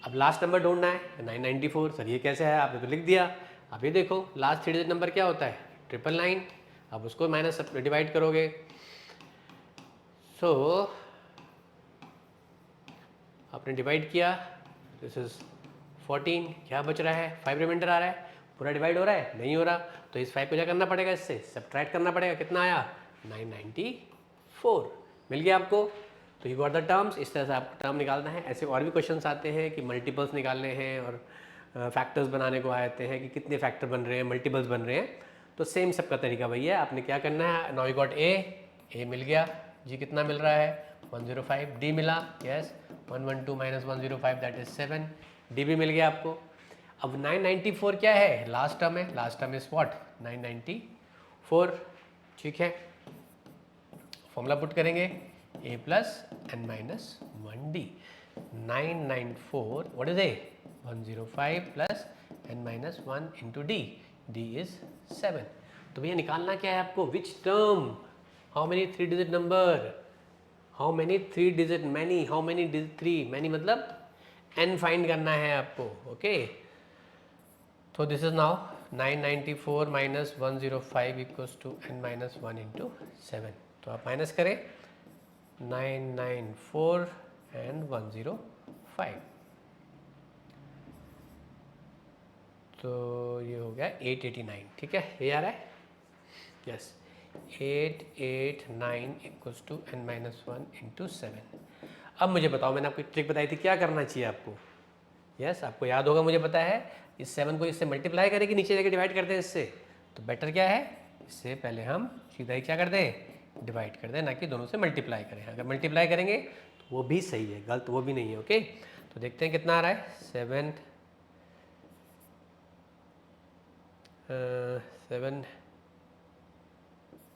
अब लास्ट नंबर ढूंढना है 994. सर ये कैसे है, आपने तो लिख दिया. अब ये देखो लास्ट 3-digit नंबर क्या होता है 999. अब उसको माइनस डिवाइड करोगे. सो आपने डिवाइड किया, दिस इज 14. क्या बच रहा है 5 रिमाइंडर आ रहा है. पूरा डिवाइड हो रहा है, नहीं हो रहा. तो इस 5 को क्या करना पड़ेगा, इससे सब्ट्रैक्ट करना पड़ेगा. कितना आया 994. मिल गया आपको. तो यू गॉट द टर्म्स. इस तरह से आपको टर्म निकालना है. ऐसे और भी क्वेश्चंस आते हैं कि मल्टीपल्स निकालने हैं और फैक्टर्स बनाने को आते हैं कि कितने फैक्टर बन रहे हैं, मल्टीपल्स बन रहे हैं. तो सेम सबका तरीका वही है. आपने क्या करना है, नाउ यू गॉट ए मिल गया जी. कितना मिल रहा है 105. डी मिला, यस 112 माइनस 105 दैट इज 7. डी भी मिल गया आपको. अब 994 क्या है, लास्ट टर्म है. Last term is what 994. ठीक है, फॉर्मूला पुट करेंगे a plus n minus 1d. 994 what is a 105 plus n minus 1 into d. D is 7. तो भैया निकालना क्या है आपको, which term, how many 3-digit number, how many 3-digit, many, how many 3, many मतलब n फाइंड करना है आपको. ओके, तो this is now 994 minus 105 equals to n minus 1 into 7. तो आप माइनस करें 994 एंड 105. तो ये हो गया 889. ठीक है, ये आ रहा है. Yes, 889 equals to n minus 1 into 7. अब मुझे बताओ, मैंने आपको एक ट्रिक बताई थी, क्या करना चाहिए आपको. यस, आपको याद होगा, मुझे पता है. इस 7 को इससे मल्टीप्लाई करें कि नीचे जाके डिवाइड करते हैं इससे. तो बेटर क्या है, इससे पहले हम सीधा ही क्या करते हैं, डिवाइड कर दें, ना कि दोनों से मल्टीप्लाई करें. अगर मल्टीप्लाई करेंगे तो वो भी सही है, गलत वो भी नहीं है. ओके, तो देखते हैं कितना आ रहा है.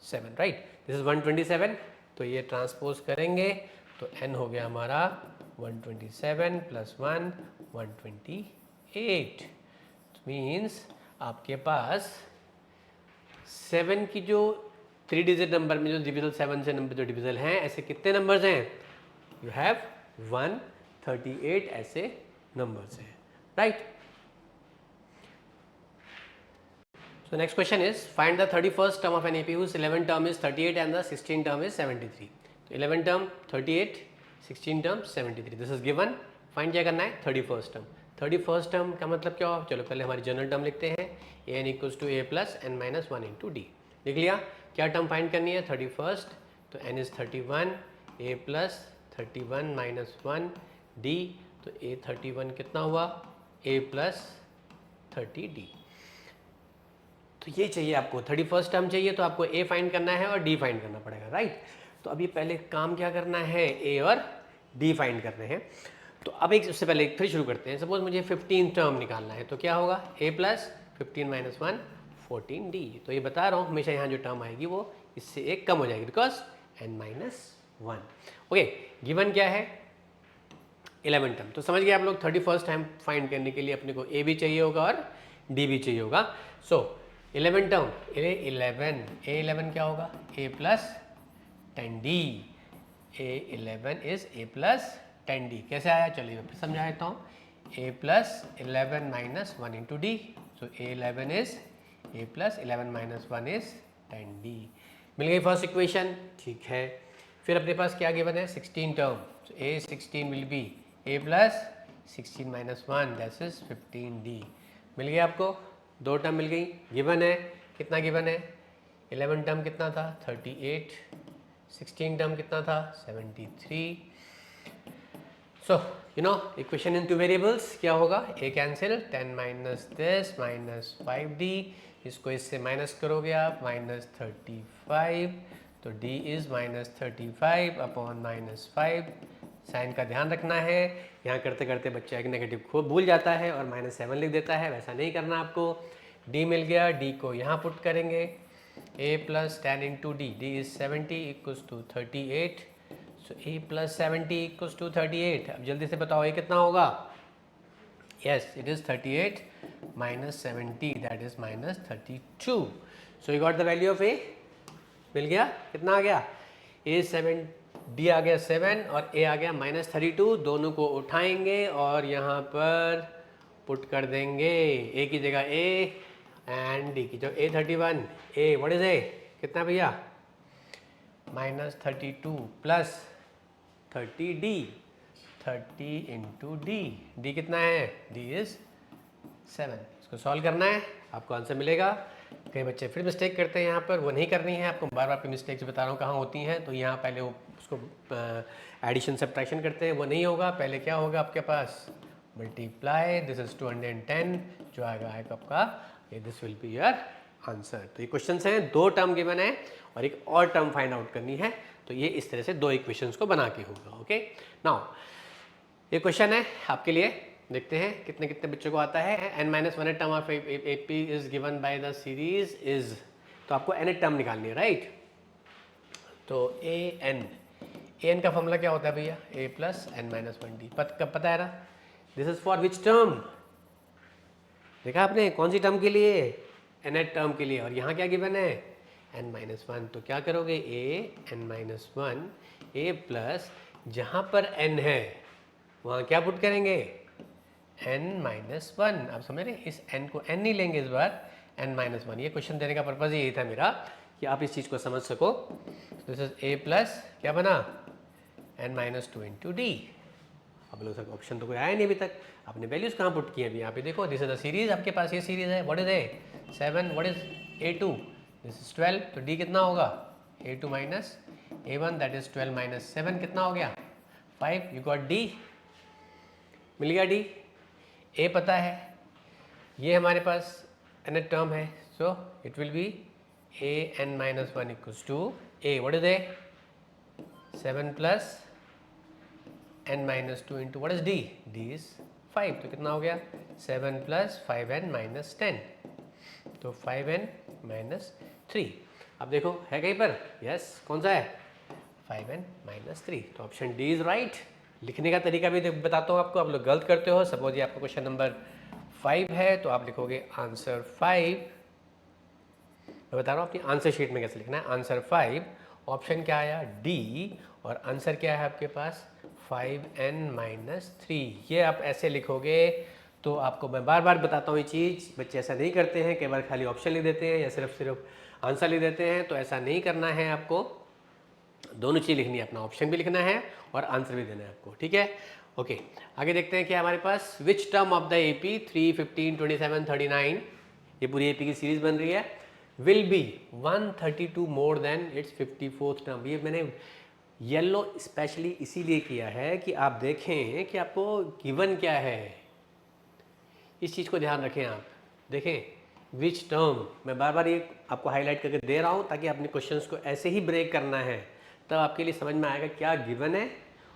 7 राइट, दिस इज 127. तो ये ट्रांसपोज करेंगे तो n हो गया हमारा 127 प्लस 1 128. मीन्स आपके पास 7 की जो 3-digit नंबर में जो डिविजल 7 से नंबर जो डिविजल हैं, ऐसे कितने नंबर्स हैं, यू हैव 138 ऐसे नंबर्स हैं. Right. So next question is find the 31st term of an AP whose 11th term is 38 and the 16th term is 73. तो 11th term 38, 16th term 73. This is given. Find क्या करना है 31st term. 31st term का मतलब क्या हो, चलो पहले हमारी जनरल टर्म लिखते हैं. an equals to a plus n minus 1 into d. लिख लिया. क्या टर्म फाइंड करनी है 31st. तो n is 31, a plus 31 minus 1 d. तो a 31 कितना हुआ, a प्लस 30d. तो ये चाहिए आपको, 31st टर्म चाहिए, तो आपको a फाइंड करना है और d फाइंड करना पड़ेगा. राइट. तो अभी पहले काम क्या करना है, a और d फाइंड करने हैं. तो अब एक उससे पहले फिर शुरू करते हैं. सपोज मुझे 15 टर्म निकालना है, तो क्या होगा, a प्लस 15 माइनस 1 14d. तो ये बता रहा हूँ, हमेशा यहाँ जो टर्म आएगी वो इससे एक कम हो जाएगी, because n minus 1. Okay, given क्या है 11 टर्म. तो समझ गए आप लोग, 31st टाइम फाइंड करने के लिए अपने को a भी चाहिए होगा और d भी चाहिए होगा. सो 11 टर्म, a11 क्या होगा, a plus 10d. a11 is a plus 10d कैसे आया, चलिए मैं फिर समझा देता हूँ। a plus 11 minus 1 into d, so a11 is a plus 11 minus 1 is 10d। मिल गई फर्स्ट इक्वेशन, ठीक है। फिर अपने पास क्या गिवन है, 16 term, so a16 will be a plus 16 minus 1 that is 15d। मिल गया आपको, दो टर्म मिल गई। गिवन है, कितना गिवन है, 11 टर्म कितना था 38, 16 टर्म कितना था 73। So you know equation in two variables क्या होगा, a cancel, 10 minus this minus 5d, इसको इससे माइनस करोगे आप माइनस 35, तो d is minus 35 upon minus 5। Sign का ध्यान रखना है, यहाँ करते करते बच्चा एक नेगेटिव खूब भूल जाता है और -7 लिख देता है, वैसा नहीं करना आपको। d मिल गया, d को यहाँ पुट करेंगे, a plus 10 into d, d is 70 equals to 38, so a plus 70 equals to 38। अब जल्दी से बताओ ये कितना होगा, yes it is 38 minus 70 that is minus 32। So you got the value of a, मिल गया, कितना आ गया, a 7, d आ गया 7 और a आ गया माइनस 32। दोनों को उठाएंगे और यहाँ पर पुट कर देंगे, a की जगह a एंड d की जो a31, a what is a, कितना भैया, minus 32 plus 30d, 30 into d, d कितना है, d इज 7। इसको सॉल्व करना है, आपको आंसर मिलेगा। कई बच्चे फिर मिस्टेक करते हैं, यहाँ पर वो नहीं करनी है आपको, बार बार अपनी मिस्टेक्स बता रहा हूँ कहाँ होती हैं। तो यहाँ पहले वो उसको एडिशन सब्ट्रैक्शन करते हैं, वो नहीं होगा। पहले क्या होगा आपके पास, मल्टीप्लाई, दिस इज 210, जो आएगा आपका ये, this will be your answer. तो ये क्वेश्चन हैं, दो टर्म गिवन है और एक और टर्म फाइंड आउट करनी है। तो ये इस तरह से दो इक्वेशंस को बना के होगा। ओके, नाउ ये क्वेश्चन है आपके लिए, देखते हैं कितने कितने बच्चों को आता है। n-1 term of AP is given by the series is, तो आपको n टर्म निकालनी है, राइट। तो an का फॉर्मूला क्या होता है भैया, a प्लस n-1d, कब पता है ना, this is for which term, देखा आपने कौन सी टर्म के लिए, nth टर्म के लिए। और यहाँ क्या गिवन है, n-1, तो क्या करोगे, a n-1 a प्लस, जहाँ पर n है वहाँ क्या पुट करेंगे, n-1। आप समझ रहे, इस n को n नहीं लेंगे इस बार, n-1। ये क्वेश्चन देने का पर्पज़ यही था मेरा कि आप इस चीज़ को समझ सको। दिस इज a प्लस क्या बना, n-2 इंटू डी। आप लोग सबको ऑप्शन तो कोई आया नहीं अभी तक, आपने वैल्यूज़ कहाँ पुट किए अभी, यहाँ पे देखो, दिस इज द सीरीज, आपके पास ये सीरीज है, what is a 7, what is a2, this is 12, तो d कितना होगा, a2 minus a1 that is 12 minus 7 कितना हो गया 5, यू गॉट d, मिल गया d। a पता है, ये हमारे पास nth टर्म है, so it will be a(n-1) equals to a, what is a 7 plus n-2 into what is d, d is 5, तो कितना हो गया 7 प्लस 5n माइनस 10, तो 5n माइनस 3। अब देखो है कहीं पर, यस कौन सा है, 5n माइनस 3, तो ऑप्शन डी इज राइट। लिखने का तरीका भी बताता हूँ आपको, आप लोग गलत करते हो। सपोज ये आपका क्वेश्चन नंबर 5 है, तो आप लिखोगे आंसर 5, मैं बता रहा हूँ अपनी आंसर शीट में कैसे लिखना है, आंसर 5, ऑप्शन क्या आया डी, और आंसर क्या है आपके पास 5n माइनस 3। ये आप ऐसे लिखोगे। तो आपको मैं बार बार बताता हूँ ये चीज़, बच्चे ऐसा नहीं करते हैं, कई बार खाली ऑप्शन लिख देते हैं या सिर्फ आंसर लिख देते हैं, तो ऐसा नहीं करना है आपको, दोनों चीज़ लिखनी है, अपना ऑप्शन भी लिखना है और आंसर भी देना है आपको, ठीक है। ओके, आगे देखते हैं क्या हमारे पास, which term of the AP 3, 15, 27, 39, ये पूरी AP की सीरीज बन रही है, will be 132 more than it's 54th term. ये मैंने येलो स्पेशली इसीलिए किया है कि आप देखें कि आपको गिवन क्या है, इस चीज़ को ध्यान रखें आप। देखें विच टर्म, मैं बार बार ये आपको हाईलाइट करके दे रहा हूँ ताकि अपने क्वेश्चंस को ऐसे ही ब्रेक करना है, तब आपके लिए समझ में आएगा क्या गिवन है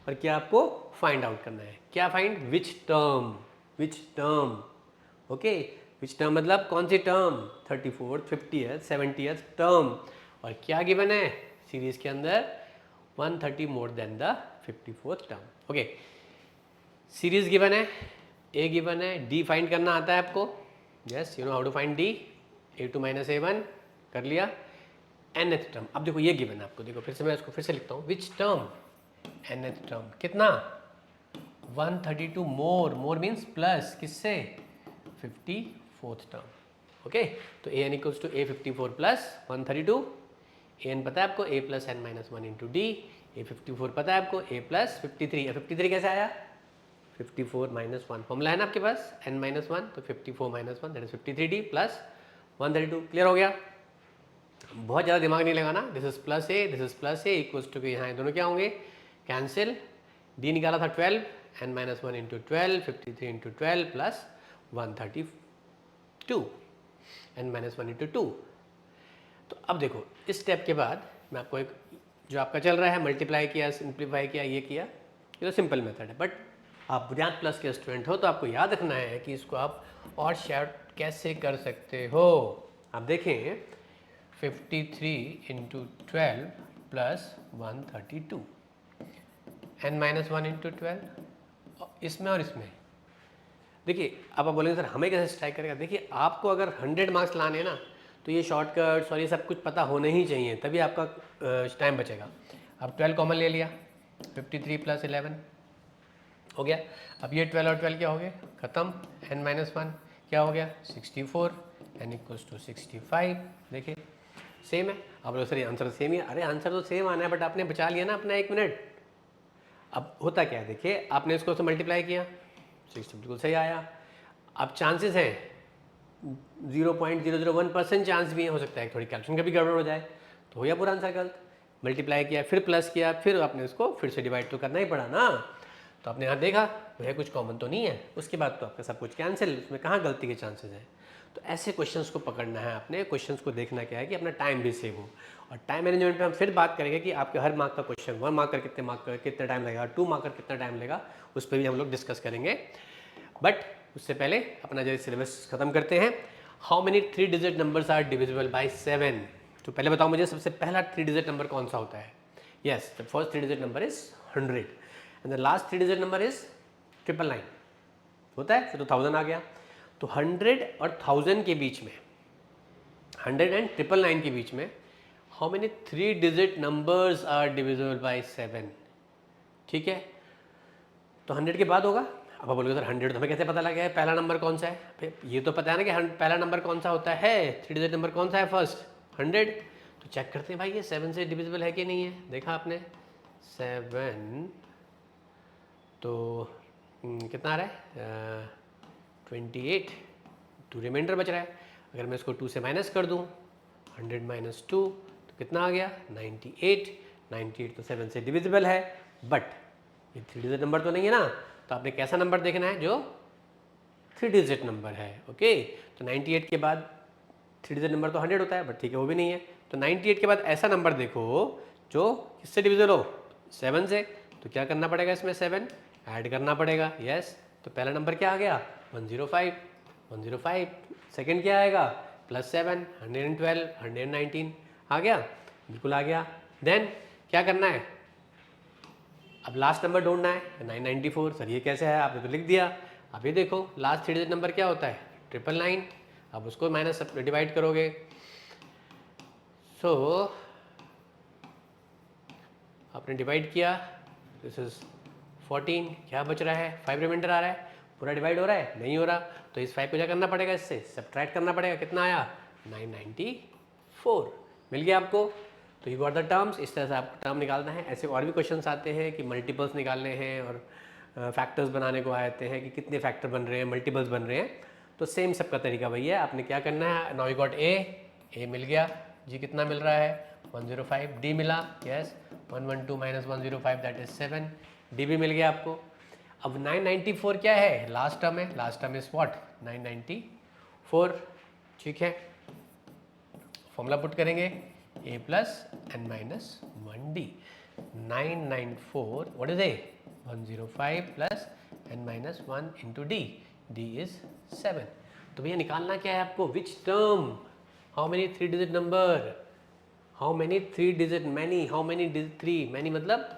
और क्या आपको फाइंड आउट करना है। क्या find, which term, which term, okay, which term मतलब कौन सी term, 34th, 50th, 70th term, और क्या गिवन है सीरीज के अंदर 130 more than the 54th term. Okay, series given है, ए गिवन है, डी फाइंड करना आता है आपको, yes you know how to find d, a2 minus a1 कर लिया, nth टर्म। अब देखो ये गिवन है आपको, देखो फिर से मैं इसको फिर से लिखता हूँ, विच टर्म, nth टर्म कितना 132 मोर मीन्स प्लस किससे 54th टर्म। ओके, तो a n equals to a 54 plus 132, a n पता है आपको a plus n minus one into d, a 54 पता है आपको a प्लस 53, 53 कैसे आया 54 माइनस वन, फॉर्मूला है ना आपके पास n माइनस वन, तो 54 minus one that is 53d plus 132। Clear हो गया, बहुत ज़्यादा दिमाग नहीं लगाना। This is plus a, this is plus a equals to, यहाँ दोनों क्या होंगे कैंसिल, डी निकाला था 12, n minus one into 12, 53 into 12 plus 132, n minus one into 2। तो अब देखो इस स्टेप के बाद मैं आपको एक जो आपका चल रहा है मल्टीप्लाई किया, सिंप्लीफाई किया, ये किया, ये तो सिंपल मेथड है, बट आप बुनियाद प्लस के स्टूडेंट हो तो आपको याद रखना है कि इसको आप और शॉर्ट कैसे कर सकते हो। आप देखें 53 into 12 plus 132, n minus one into 12, इसमें और इसमें देखिए। अब आप बोलेंगे सर हमें कैसे स्ट्राइक करेगा, देखिए आपको अगर 100 मार्क्स लाने हैं ना तो ये शॉर्टकट्स और ये सब कुछ पता होने ही चाहिए, तभी आपका टाइम बचेगा। अब 12 कॉमन ले लिया, 53 प्लस 11 हो गया। अब ये 12 और 12 क्या हो गया ख़त्म, n माइनस वन क्या हो गया 64, n इक्वल्स टू 65। देखिए सेम है। अब बोलो सर ये आंसर सेम ही है, अरे आंसर तो सेम आना है बट आपने बचा लिया ना अपना 1 मिनट। अब होता क्या है, देखिए आपने इसको मल्टीप्लाई किया 60 बिल्कुल सही आया। अब चांसेस हैं 0.001% चांस भी हो सकता है थोड़ी कैल्कुलेशन का भी गड़बड़ हो जाए, तो हो गया पूरा आंसर गलत। मल्टीप्लाई किया फिर प्लस किया फिर आपने इसको फिर से डिवाइड तो करना ही पड़ा ना, तो आपने यहाँ देखा वह कुछ कॉमन तो नहीं है, उसके बाद तो आपका सब कुछ कैंसिल, उसमें कहाँ गलती के चांसेस हैं। तो ऐसे क्वेश्चंस को पकड़ना है आपने, क्वेश्चंस को देखना क्या है कि अपना टाइम भी सेव हो। और टाइम मैनेजमेंट पे हम फिर बात करेंगे कि आपके हर मार्क का क्वेश्चन 1 मार्क का कितने टाइम लगेगा, 2 मार्क का कितना टाइम लगेगा, उस पर भी हम लोग डिस्कस करेंगे। बट उससे पहले अपना जो सिलेबस खत्म करते हैं। How many 3 digit numbers are divisible by 7? तो पहले बताओ मुझे सबसे पहला 3 डिजिट नंबर कौन सा होता है। Yes, the first 3 digit number is 100 and the last 3 digit number is 999 होता है, फिर तो 1000 आ गया। तो 100 और 1000 के बीच में, 100 एंड 999 के बीच में how many 3 digit numbers are divisible by 7? ठीक है, तो 100 के बाद होगा। अब आप बोलोगे सर 100 तो हमें कैसे पता लगा है पहला नंबर कौन सा है, ये तो पता है ना कि पहला नंबर कौन सा होता है, 3 डिजिट नंबर कौन सा है फर्स्ट 100। तो चेक करते हैं भाई ये 7 से डिविजिबल है कि नहीं है। देखा आपने 7, तो कितना आ रहा है 28, 2 रिमाइंडर बच रहा है। अगर मैं इसको 2 से माइनस कर दूँ 100 माइनस 2 तो कितना आ गया 98, 98 तो 7 से डिविजिबल है, बट ये 3 डिजिट नंबर तो नहीं है ना, तो आपने कैसा नंबर देखना है जो 3 डिजिट नंबर है। ओके, तो 98 के बाद 3 डिजिट नंबर तो 100 होता है, बट ठीक है वो भी नहीं है। तो 98 के बाद ऐसा नंबर देखो जो किससे डिविजिबल हो 7 से, तो क्या करना पड़ेगा इसमें 7 ऐड करना पड़ेगा। यस, तो पहला नंबर क्या आ गया 105, 105। सेकेंड क्या आएगा +7, 112, 119 आ गया, बिल्कुल आ गया। देन क्या करना है, अब लास्ट नंबर ढूंढना है 994। सर ये कैसे है, आपने तो लिख दिया। अब ये देखो लास्ट 3 डिजिट नंबर क्या होता है 999, अब उसको माइनस डिवाइड करोगे। सो आपने डिवाइड किया, दिस इज 14, क्या बच रहा है 5 रिमाइंडर आ रहा है, पूरा डिवाइड हो रहा है नहीं हो रहा, तो इस 5 को क्या करना पड़ेगा, इससे सब्ट्रैक्ट करना पड़ेगा। कितना आया 994, मिल गया आपको। तो यू गॉट द टर्म्स, इस तरह से आपको टर्म निकालना है। ऐसे और भी क्वेश्चंस आते हैं कि मल्टीपल्स निकालने हैं और फैक्टर्स बनाने को आते हैं कि कितने फैक्टर बन रहे हैं, मल्टीपल्स बन रहे हैं। तो सेम सबका तरीका वही है, आपने क्या करना है, नाउ यू गॉट ए मिल गया जी, कितना मिल रहा है 105, डी मिला यस 112 माइनस 105 दैट इज 7, डी भी मिल गया आपको। अब 994 क्या है, लास्ट टर्म है, लास्ट टर्म इज व्हाट 994। ठीक है, फॉर्मूला पुट करेंगे a plus n minus 1d, 994 what is a 105 plus n minus 1 into d is 7। तो भैया निकालना क्या है आपको, which term, how many 3 digit number, how many 3 digit many, how many 3 many मतलब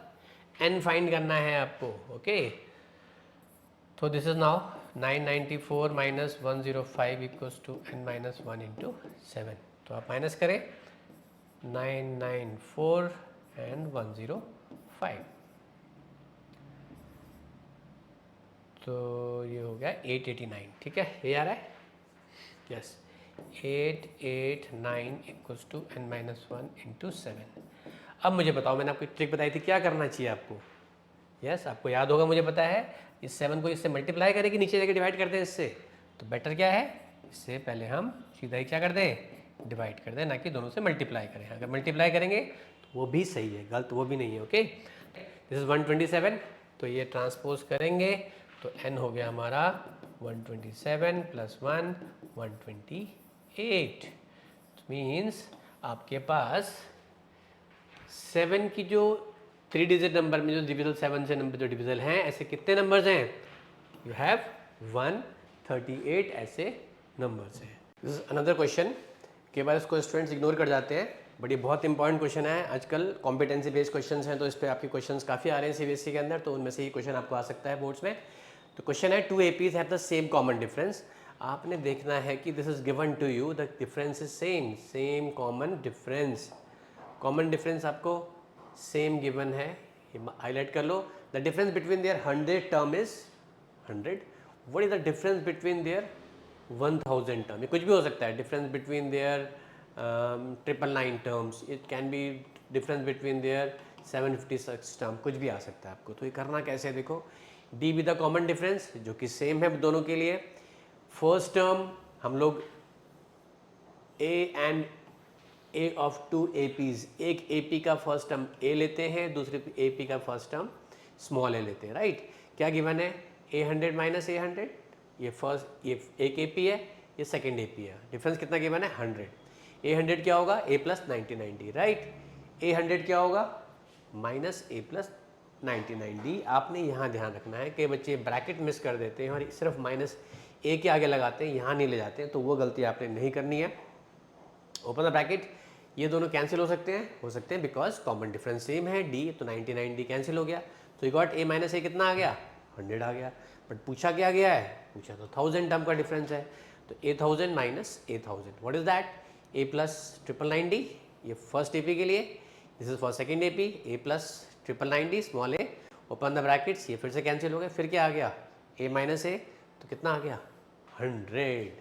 n फाइंड करना है आपको। ओके, तो this is now 994 minus 105 equals to n minus 1 into 7। तो आप माइनस करें 994 and 105, तो ये हो गया 889, ठीक है, ये आ रहा है, yes 889 equals to n-1 into 7। अब मुझे बताओ, मैंने आपको एक ट्रिक बताई थी, क्या करना चाहिए आपको, यस आपको याद होगा, मुझे पता है, इस 7 को इससे मल्टीप्लाई करेंगे, नीचे जाके डिवाइड करते हैं इससे, तो बेटर क्या है, इससे पहले हम सीधा ही क्या कर दें, डिवाइड कर दें, ना कि दोनों से मल्टीप्लाई करें। अगर मल्टीप्लाई करेंगे तो वो भी सही है, गलत वो भी नहीं है, ओके। दिस इज 127, तो ये ट्रांसपोज करेंगे तो n हो गया हमारा 127 प्लस 1 128, मीन्स आपके पास 7 की जो 3 डिजिट नंबर में जो डिविजल 7 से नंबर जो डिविजल हैं, ऐसे कितने नंबर्स हैं, यू हैव 138 ऐसे नंबर्स हैं। दिस इज अनदर क्वेश्चन, के बाद इसको स्टूडेंट्स इग्नोर कर जाते हैं, बट ये बहुत इंपॉर्टेंट क्वेश्चन है। आजकल कॉम्पिटेंसी बेस्ड क्वेश्चंस हैं, तो इस पर आपके क्वेश्चंस काफ़ी आ रहे हैं सीबीएसई के अंदर, तो उनमें से ये क्वेश्चन आपको आ सकता है बोर्ड्स में। तो क्वेश्चन है, 2 APs have the same common difference. आपने देखना है कि this is given to you, the difference is same common difference. Common difference आपको सेम गिवन है, ये हाईलाइट कर लो। The difference between their 100 term is 100। What is the difference between their 1000 term, ये कुछ भी हो सकता है। Difference between their 999 terms, it can be difference between their 756 term, कुछ भी आ सकता है आपको। तो ये करना कैसे है, देखो, D with the common difference जो कि सेम है दोनों के लिए। फर्स्ट टर्म हम लोग A and A of 2 APs, एक AP का फर्स्ट टर्म ए लेते हैं, दूसरे AP का फर्स्ट टर्म स्मॉल ए लेते हैं, राइट। क्या गिवन है, A100 माइनस A100, ये फर्स्ट, ये एक AP है, ये सेकेंड AP है, डिफरेंस कितना गिवन है 100। A100 क्या होगा, A प्लस 90 राइट। A100 क्या होगा, माइनस A प्लस 99D। आपने यहाँ ध्यान रखना है कि बच्चे ब्रैकेट मिस कर देते हैं और सिर्फ माइनस A के आगे लगाते हैं, यहाँ नहीं ले जाते हैं, तो वो गलती आपने नहीं करनी है। ओपन द ब्रैकेट, ये दोनों कैंसिल हो सकते हैं बिकॉज कॉमन डिफरेंस सेम है, D, तो 99D कैंसिल हो गया, तो you got A minus A कितना आ गया, 100 आ गया। बट पूछा क्या गया है, पूछा तो 1000 टर्म का डिफरेंस है, तो A1000 minus A1000, what is that, A plus 999D, ये फर्स्ट AP के लिए, this is for second AP, A plus 999D small a, open the brackets, ये फिर से कैंसिल हो गया, फिर क्या आ गया, A माइनस A, तो कितना आ गया 100।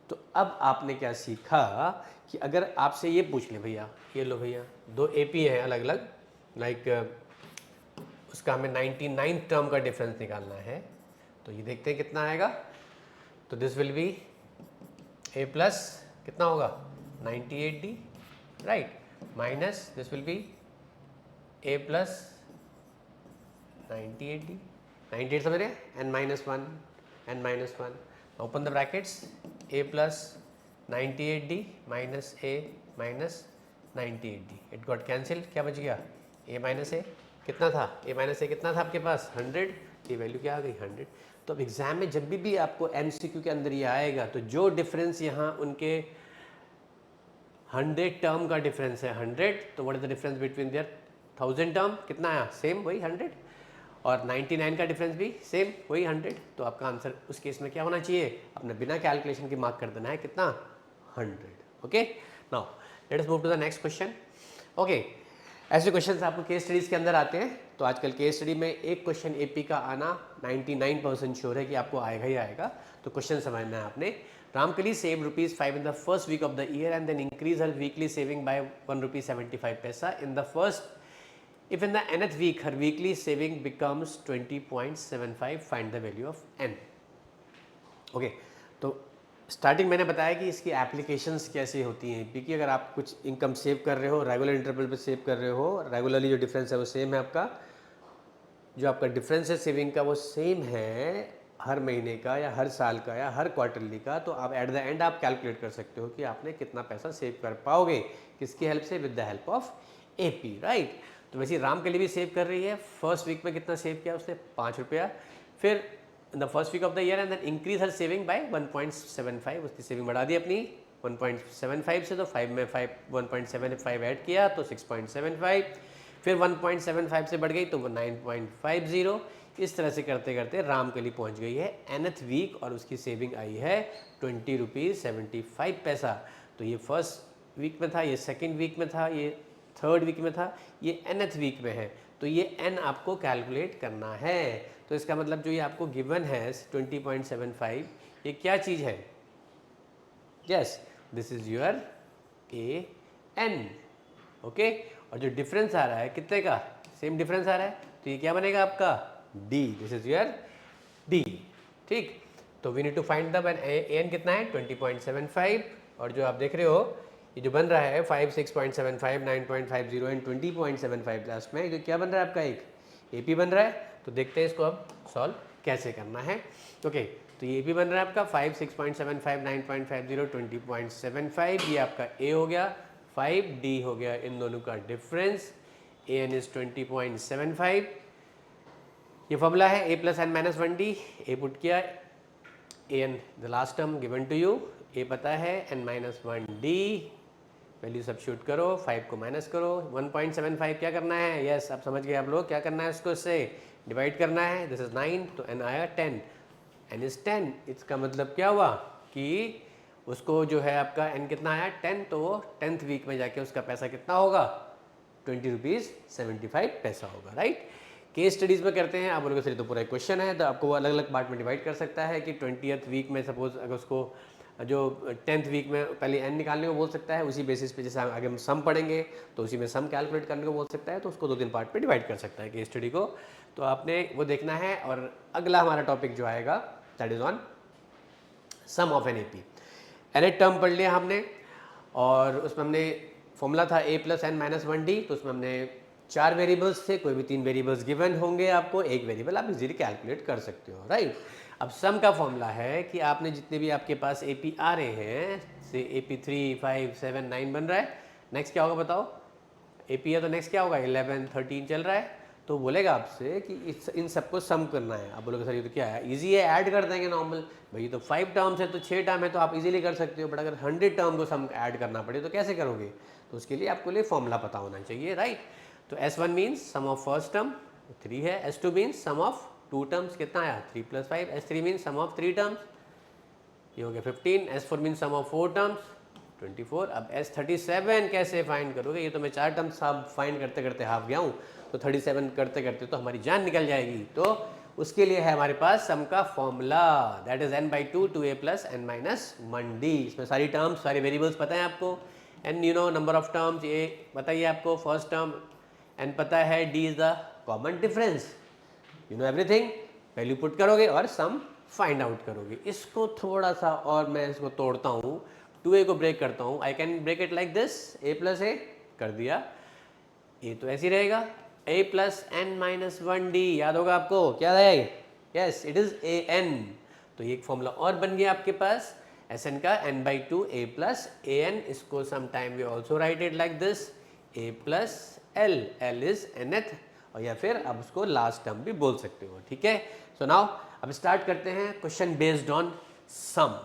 तो अब आपने क्या सीखा कि अगर आपसे ये पूछ ले, भैया ये लो भैया 2 AP हैं अलग अलग, लाइक उसका हमें 99 टर्म का डिफरेंस निकालना है, तो ये देखते हैं कितना आएगा। तो this will be A plus कितना होगा 98D, right, minus this will be A plus 98D, 98 समझ रहे हैं, n-1, open the brackets, A plus 98D minus A minus 98D, it got cancel, क्या बच गया, A माइनस A कितना था, A माइनस A कितना था आपके पास 100, ये वैल्यू क्या आ गई 100। तो अब एग्जाम में जब भी आपको MCQ के अंदर ये आएगा, तो जो डिफरेंस यहाँ उनके 100 टर्म का डिफरेंस है 100, तो what is the difference between their 1000 term, कितना आया, सेम वही 100, और 99 का डिफरेंस भी सेम वही 100। तो आपका आंसर उस केस में क्या होना चाहिए, अपने बिना कैलकुलेशन के मार्क कर देना है, कितना 100। Okay, now let us move to the next question. Okay, ऐसे क्वेश्चंस आपको केस स्टडीज़ के अंदर आते हैं, तो आजकल केस स्टडी में एक क्वेश्चन AP का आना 99% श्योर है कि आपको आएगा ही आएगा। तो क्वेश्चन समझना है आपने। Ramkali save ₹5 in the first week of the year and then increase her weekly saving by ₹1.75 in the first. If in the nth week her weekly saving becomes 20.75, find the value of n. Okay, तो starting मैंने बताया कि इसकी applications कैसी होती हैं, क्योंकि अगर आप कुछ इनकम सेव कर रहे हो, रेगुलर इंटरवल पे सेव कर रहे हो, रेगुलरली जो डिफरेंस है वो सेम है आपका, जो आपका डिफरेंस है सेविंग का वो सेम है हर महीने का या हर साल का या हर क्वार्टरली का, तो आप एट द एंड आप कैलकुलेट कर सकते हो कि आपने कितना पैसा सेव कर पाओगे, किसकी हेल्प से, with the help of AP, right. तो वैसे राम के लिए भी सेव कर रही है, फर्स्ट वीक में कितना सेव किया उसने, ₹5, फिर in the first week of the year and then increase her saving by 1.75, उसकी सेविंग बढ़ा दी अपनी 1.75 से, तो 5 में 1.75 ऐड किया तो 6.75, फिर 1.75 से बढ़ गई तो वो 9.50। इस तरह से करते करते रामकली पहुंच गई है nth वीक और उसकी सेविंग आई है ₹20.75। तो ये फर्स्ट वीक में था, ये सेकेंड वीक में था, ये थर्ड वीक में था, ये nth वीक में है। तो ये n आपको कैलकुलेट करना है। तो इसका मतलब जो ये आपको गिवन है 20.75, ये क्या चीज़ है? Yes, this is your a n. Okay, और जो डिफरेंस आ रहा है कितने का, सेम डिफरेंस आ रहा है, तो ये क्या बनेगा आपका d, this is your d. ठीक, तो we need to find the a n कितना है 20.75, और जो आप देख रहे हो ये जो बन रहा है 5, 6.75, 9.50 एंड 20.75 लास्ट में, ये क्या बन रहा है आपका एक एपी बन रहा है। तो देखते हैं इसको अब सॉल्व कैसे करना है। ओके, तो ये एपी बन रहा है आपका 5, 6.75, 9.50, 20.75, ये आपका ए हो गया, 5D हो गया इन दोनों का डिफरेंस, ए एन इज 20.75। ये फॉर्मूला है a plus n minus 1D, a put किया, a n the last term given to you, a पता है n minus 1D, value substitute करो, 5 को माइनस करो, 1.75 क्या करना है, यस आप समझ गए आप लोग क्या करना है, इसको इससे डिवाइड करना है, दिस इज 9, तो n आया 10, n इज 10, इसका मतलब क्या हुआ कि उसको जो है आपका n कितना आया 10, तो वो 10th वीक में जाके उसका पैसा कितना होगा 20 रुपीज़ 75 पैसा होगा, राइट। केस स्टडीज़ में करते हैं, आप बोलोगे सर तो पूरा क्वेश्चन है, तो आपको अलग अलग पार्ट में डिवाइड कर सकता है कि 20th वीक में सपोज अगर उसको जो 10th वीक में पहले n निकालने को बोल सकता है, उसी बेसिस पे जैसे आगे हम सम पढ़ेंगे तो उसी में सम कैलकुलेट करने को बोल सकता है, तो उसको 2-3 पार्ट पे डिवाइड कर सकता है केस स्टडी को, तो आपने वो देखना है। और अगला हमारा टॉपिक जो आएगा that is on sum of an AP. N term पढ़ लिया हमने, और उसमें हमने फॉर्मूला था a plus n minus 1D, तो उसमें हमने 4 वेरिएबल्स थे, कोई भी 3 वेरिएबल्स गिवन होंगे आपको, एक वेरिएबल आप इजीली कैलकुलेट कर सकते हो, राइट। अब सम का फॉर्मूला है कि आपने जितने भी आपके पास एपी आ रहे हैं, से एपी 3, 5, 7, 9 बन रहा है, नेक्स्ट क्या होगा बताओ, एपी है तो नेक्स्ट क्या होगा 11, 13 चल रहा है, तो बोलेगा आपसे कि इन सबको सम करना है। आप बोलोगे सर ये तो क्या है, इजी है, ऐड कर देंगे नॉर्मल, भाई तो 5 टर्म्स है तो 6 टर्म है तो आप इजीली कर सकते हो, बट अगर 100 टर्म को सम ऐड करना पड़े तो कैसे करोगे, तो उसके लिए आपको लिए फॉर्मूला पता होना चाहिए, राइट। तो S1 means sum of first term 3 है, S2 means sum of 2 terms कितना आया 3 + 5, S3 means sum of 3 terms, ये हो गया 15, S4 means sum of 4 terms 24। अब S37 कैसे फाइंड करोगे, ये तो मैं 4 टर्म्स फाइंड करते करते हाफ गया हूँ, तो 37 करते करते तो हमारी जान निकल जाएगी, तो उसके लिए है हमारे पास सम का formula, that is n/2 2a plus n minus 1d। इसमें सारी टर्म्स सारे वेरिएबल्स पता है आपको, n you know number of terms, ये बताइए आपको फर्स्ट टर्म n पता है, d is the common difference, you know everything, value put करोगे और सम फाइंड आउट करोगे। इसको थोड़ा सा और मैं इसको तोड़ता हूँ, 2a को ब्रेक करता हूँ, I can break it like this, a प्लस a कर दिया, ये तो ऐसे ही रहेगा a plus n minus 1d, याद होगा आपको क्या है, yes it is a n, तो ये एक फॉर्मूला और बन गया आपके पास Sn का n/2 a प्लस a n, इसको some time we also write it like this a plus l, l is nth, और या फिर आप उसको लास्ट टर्म भी बोल सकते हो, ठीक है। सो नाउ अब स्टार्ट करते हैं question based on sum.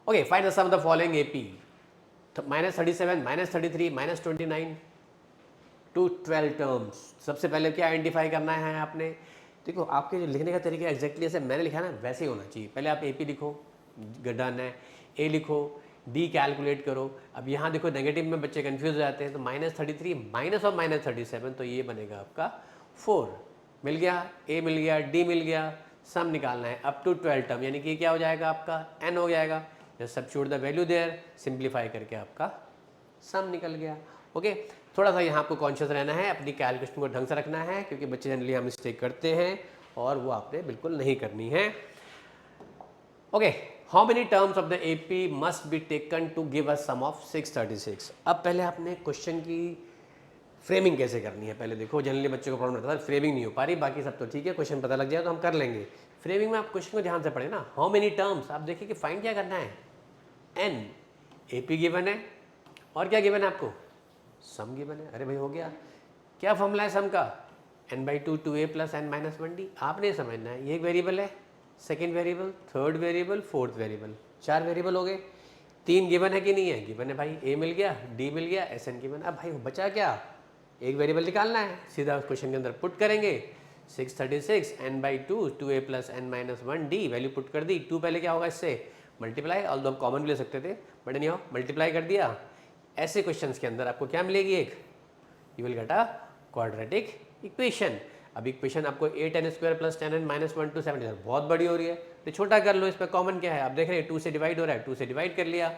Okay, find the sum of the following AP, -37, -33, -29 to 12 terms. सबसे पहले क्या आइडेंटिफाई करना है आपने, देखो आपके जो लिखने का तरीका एग्जैक्टली ऐसे मैंने लिखा है ना वैसे ही होना चाहिए। पहले आप एपी लिखो, डन है, ए लिखो, डी कैलकुलेट करो। अब यहाँ देखो नेगेटिव में बच्चे कंफ्यूज हो जाते हैं, तो -33 माइनस ऑफ -37, तो ये बनेगा आपका 4, मिल गया, ए मिल गया, डी मिल गया, सम निकालना है अप टू 12 टर्म, यानी कि क्या हो जाएगा आपका n हो जाएगा, just substitute the value there, simplify करके आपका सम निकल गया। ओके, थोड़ा सा यहाँ आपको कॉन्शियस रहना है, अपनी कैलकुलेशन को ढंग से रखना है, क्योंकि बच्चे जनरली हम मिस्टेक करते हैं और वो आपने बिल्कुल नहीं करनी है। Okay, how many terms of the AP must be taken to give a sum of 636। अब पहले आपने क्वेश्चन की फ्रेमिंग कैसे करनी है, पहले देखो जनरली बच्चों को प्रॉब्लम रहता है फ्रेमिंग नहीं हो पा रही, बाकी सब तो ठीक है, क्वेश्चन पता लग जाए तो हम कर लेंगे। फ्रेमिंग में आप क्वेश्चन को ध्यान से पढ़े ना, हाउ मेनी टर्म्स, आप देखिए कि फाइंड क्या करना है, n, एपी गिवन है और क्या गिवन है आपको, सम गिवन है। अरे भाई हो गया, क्या फॉर्मूला है सम का, n/2 2a plus n minus 1d। आपने समझना है ये एक वेरिएबल है, second variable, third variable, fourth variable, 4 variable हो गए, 3 गिवन है कि नहीं है, गिवन है भाई, a मिल गया, d मिल गया, Sn गिवन। अब भाई बचा क्या, एक वेरिएबल निकालना है, सीधा क्वेश्चन के अंदर पुट करेंगे, 636 n/2 2a plus n minus 1d, value put कर दी, 2 पहले क्या होगा इससे मल्टीप्लाई, ऑल्दो हम कॉमन भी ले सकते थे बट नहीं, मल्टीप्लाई कर दिया। ऐसे क्वेश्चंस के अंदर आपको क्या मिलेगी, एक you will get a quadratic equation. अब इक्वेशन आपको 8n² + 10n - 1 to 7 बहुत बड़ी हो रही है, तो छोटा कर लो। इसमें कॉमन क्या है, आप देख रहे हैं 2 से डिवाइड हो रहा है, 2 से डिवाइड कर लिया,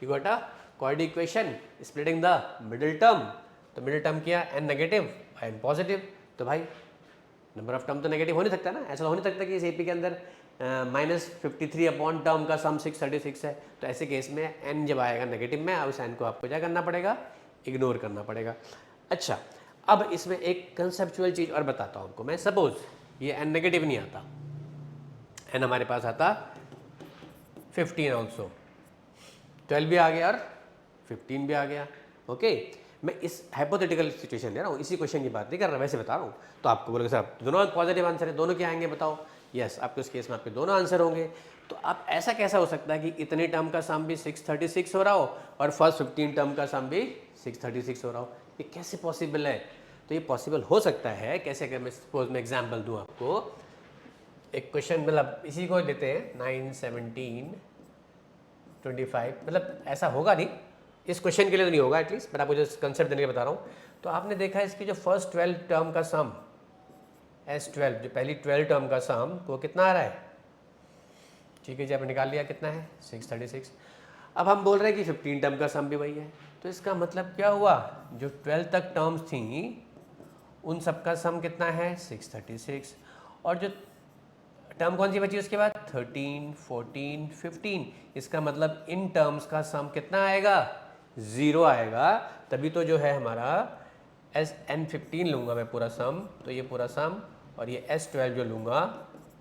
you got a quadratic equation splitting the middle term. तो मिडिल टर्म किया n नेगेटिव n पॉजिटिव, तो भाई नंबर ऑफ टर्म तो नेगेटिव हो नहीं सकता ना, ऐसा हो नहीं सकता कि इस एपी के अंदर -53 अपॉन टर्म का सम 636 है। तो ऐसे केस में n जब आएगा नेगेटिव में, उस n को आपको क्या करना पड़ेगा, इग्नोर करना पड़ेगा। अच्छा, अब इसमें एक कंसेप्चुअल चीज़ और बताता हूँ आपको मैं। सपोज ये n नेगेटिव नहीं आता, n हमारे पास आता 15 ऑल्सो, 12 भी आ गया और 15 भी आ गया। ओके, मैं इस हाइपोथेटिकल सिचुएशन दे रहा हूँ, इसी क्वेश्चन की बात नहीं कर रहा, वैसे बता रहा हूँ। तो आपको बोलोगे सर दोनों पॉजिटिव आंसर है, दोनों क्या आएंगे बताओ। यस, आपके उस केस में आपके दोनों आंसर होंगे। तो आप ऐसा कैसा हो सकता है कि इतने टर्म का सम भी 636 हो रहा हो और फर्स्ट 15 टर्म का सम भी 636 हो रहा हो, ये कैसे पॉसिबल है? तो ये पॉसिबल हो सकता है कैसे, अगर मैं सपोज मैं एग्जाम्पल दूँ आपको। एक क्वेश्चन मतलब इसी को लेते हैं 9, 17, 25, मतलब ऐसा होगा नहीं, इस क्वेश्चन के लिए तो नहीं होगा एटलीस्ट, बट आपको जो कंसेप्ट देने के बता रहा हूँ। तो आपने देखा है इसकी जो फर्स्ट 12 टर्म का सम S12, जो पहली 12 टर्म का सम, वो कितना आ रहा है? ठीक है जी, आपने निकाल लिया, कितना है 636। अब हम बोल रहे हैं कि 15 टर्म का सम भी वही है, तो इसका मतलब क्या हुआ, जो 12 तक टर्म्स थी उन सबका सम कितना है 636, और जो टर्म कौन सी बची उसके बाद 13, 14, 15, इसका मतलब इन टर्म्स का सम कितना आएगा, 0 आएगा। तभी तो जो है हमारा n15 लूँगा मैं पूरा सम, तो ये पूरा सम और ये S12 जो लूँगा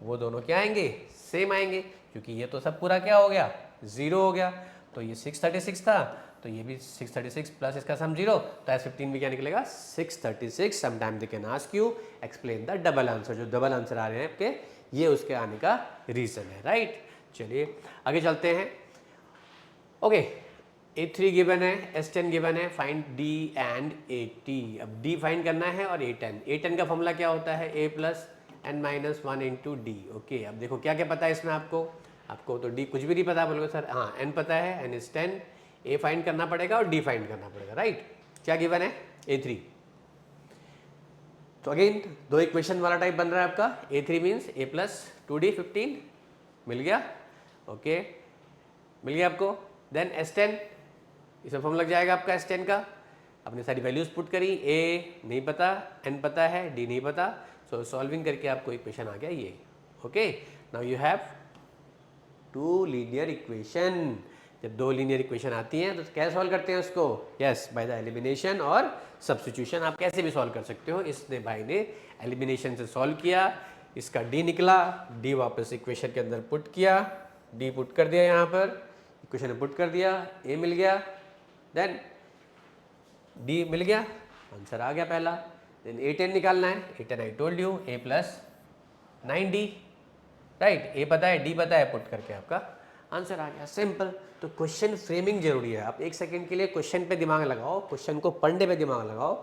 वो दोनों क्या आएंगे, सेम आएंगे, क्योंकि ये तो सब पूरा क्या हो गया, 0 हो गया। तो ये 636 था, तो ये भी 636 प्लस इसका सम 0, तो S15 भी क्या निकलेगा 636। Sometime they can ask you explain the double answer, जो डबल आंसर आ रहे हैं आपके, ये उसके आने का रीज़न है, राइट। चलिए आगे चलते हैं। ओके, A3 गिवन है, S10 गिवन है, फाइंड D एंड AT। अब D फाइंड करना है और A10 का फॉर्मूला क्या होता है, A + n - 1 × D। ओके, अब देखो क्या क्या पता है इसमें आपको तो D कुछ भी नहीं पता, बोलोगे सर हाँ n पता है, n is 10, A फाइंड करना पड़ेगा और D फाइंड करना पड़ेगा, राइट। क्या गिवन है, A3। तो अगेन दो इक्वेशन वाला टाइप बन रहा है आपका। A3 मीन्स A + 2D 15, मिल गया, ओके मिल गया आपको। देन S10, इसमें फॉर्म लग जाएगा आपका S10 का, अपने सारी वैल्यूज पुट करी, A नहीं पता, N पता है, D नहीं पता, सो सॉल्विंग करके आपको इक्वेशन आ गया ये। Okay, now you have 2 linear equation. जब 2 लीनियर इक्वेशन आती हैं तो कैसे सॉल्व करते हैं उसको, यस बाय द एलिमिनेशन और सब्स्टिट्यूशन। आप कैसे भी सॉल्व कर सकते हो, इसने भाई ने एलिमिनेशन से सॉल्व किया, इसका D निकला, D वापस इक्वेशन के अंदर पुट किया, D पुट कर दिया यहाँ पर, इक्वेशन में पुट कर दिया, A मिल गया, देन D मिल गया, आंसर आ गया पहला। देन A10 निकालना है, A10 I told you A + 9D, right. A पता है, D पता है, पुट करके आपका आंसर आ गया, सिंपल। तो क्वेश्चन फ्रेमिंग जरूरी है, आप एक सेकंड के लिए क्वेश्चन पे दिमाग लगाओ, क्वेश्चन को पढ़ने पे दिमाग लगाओ,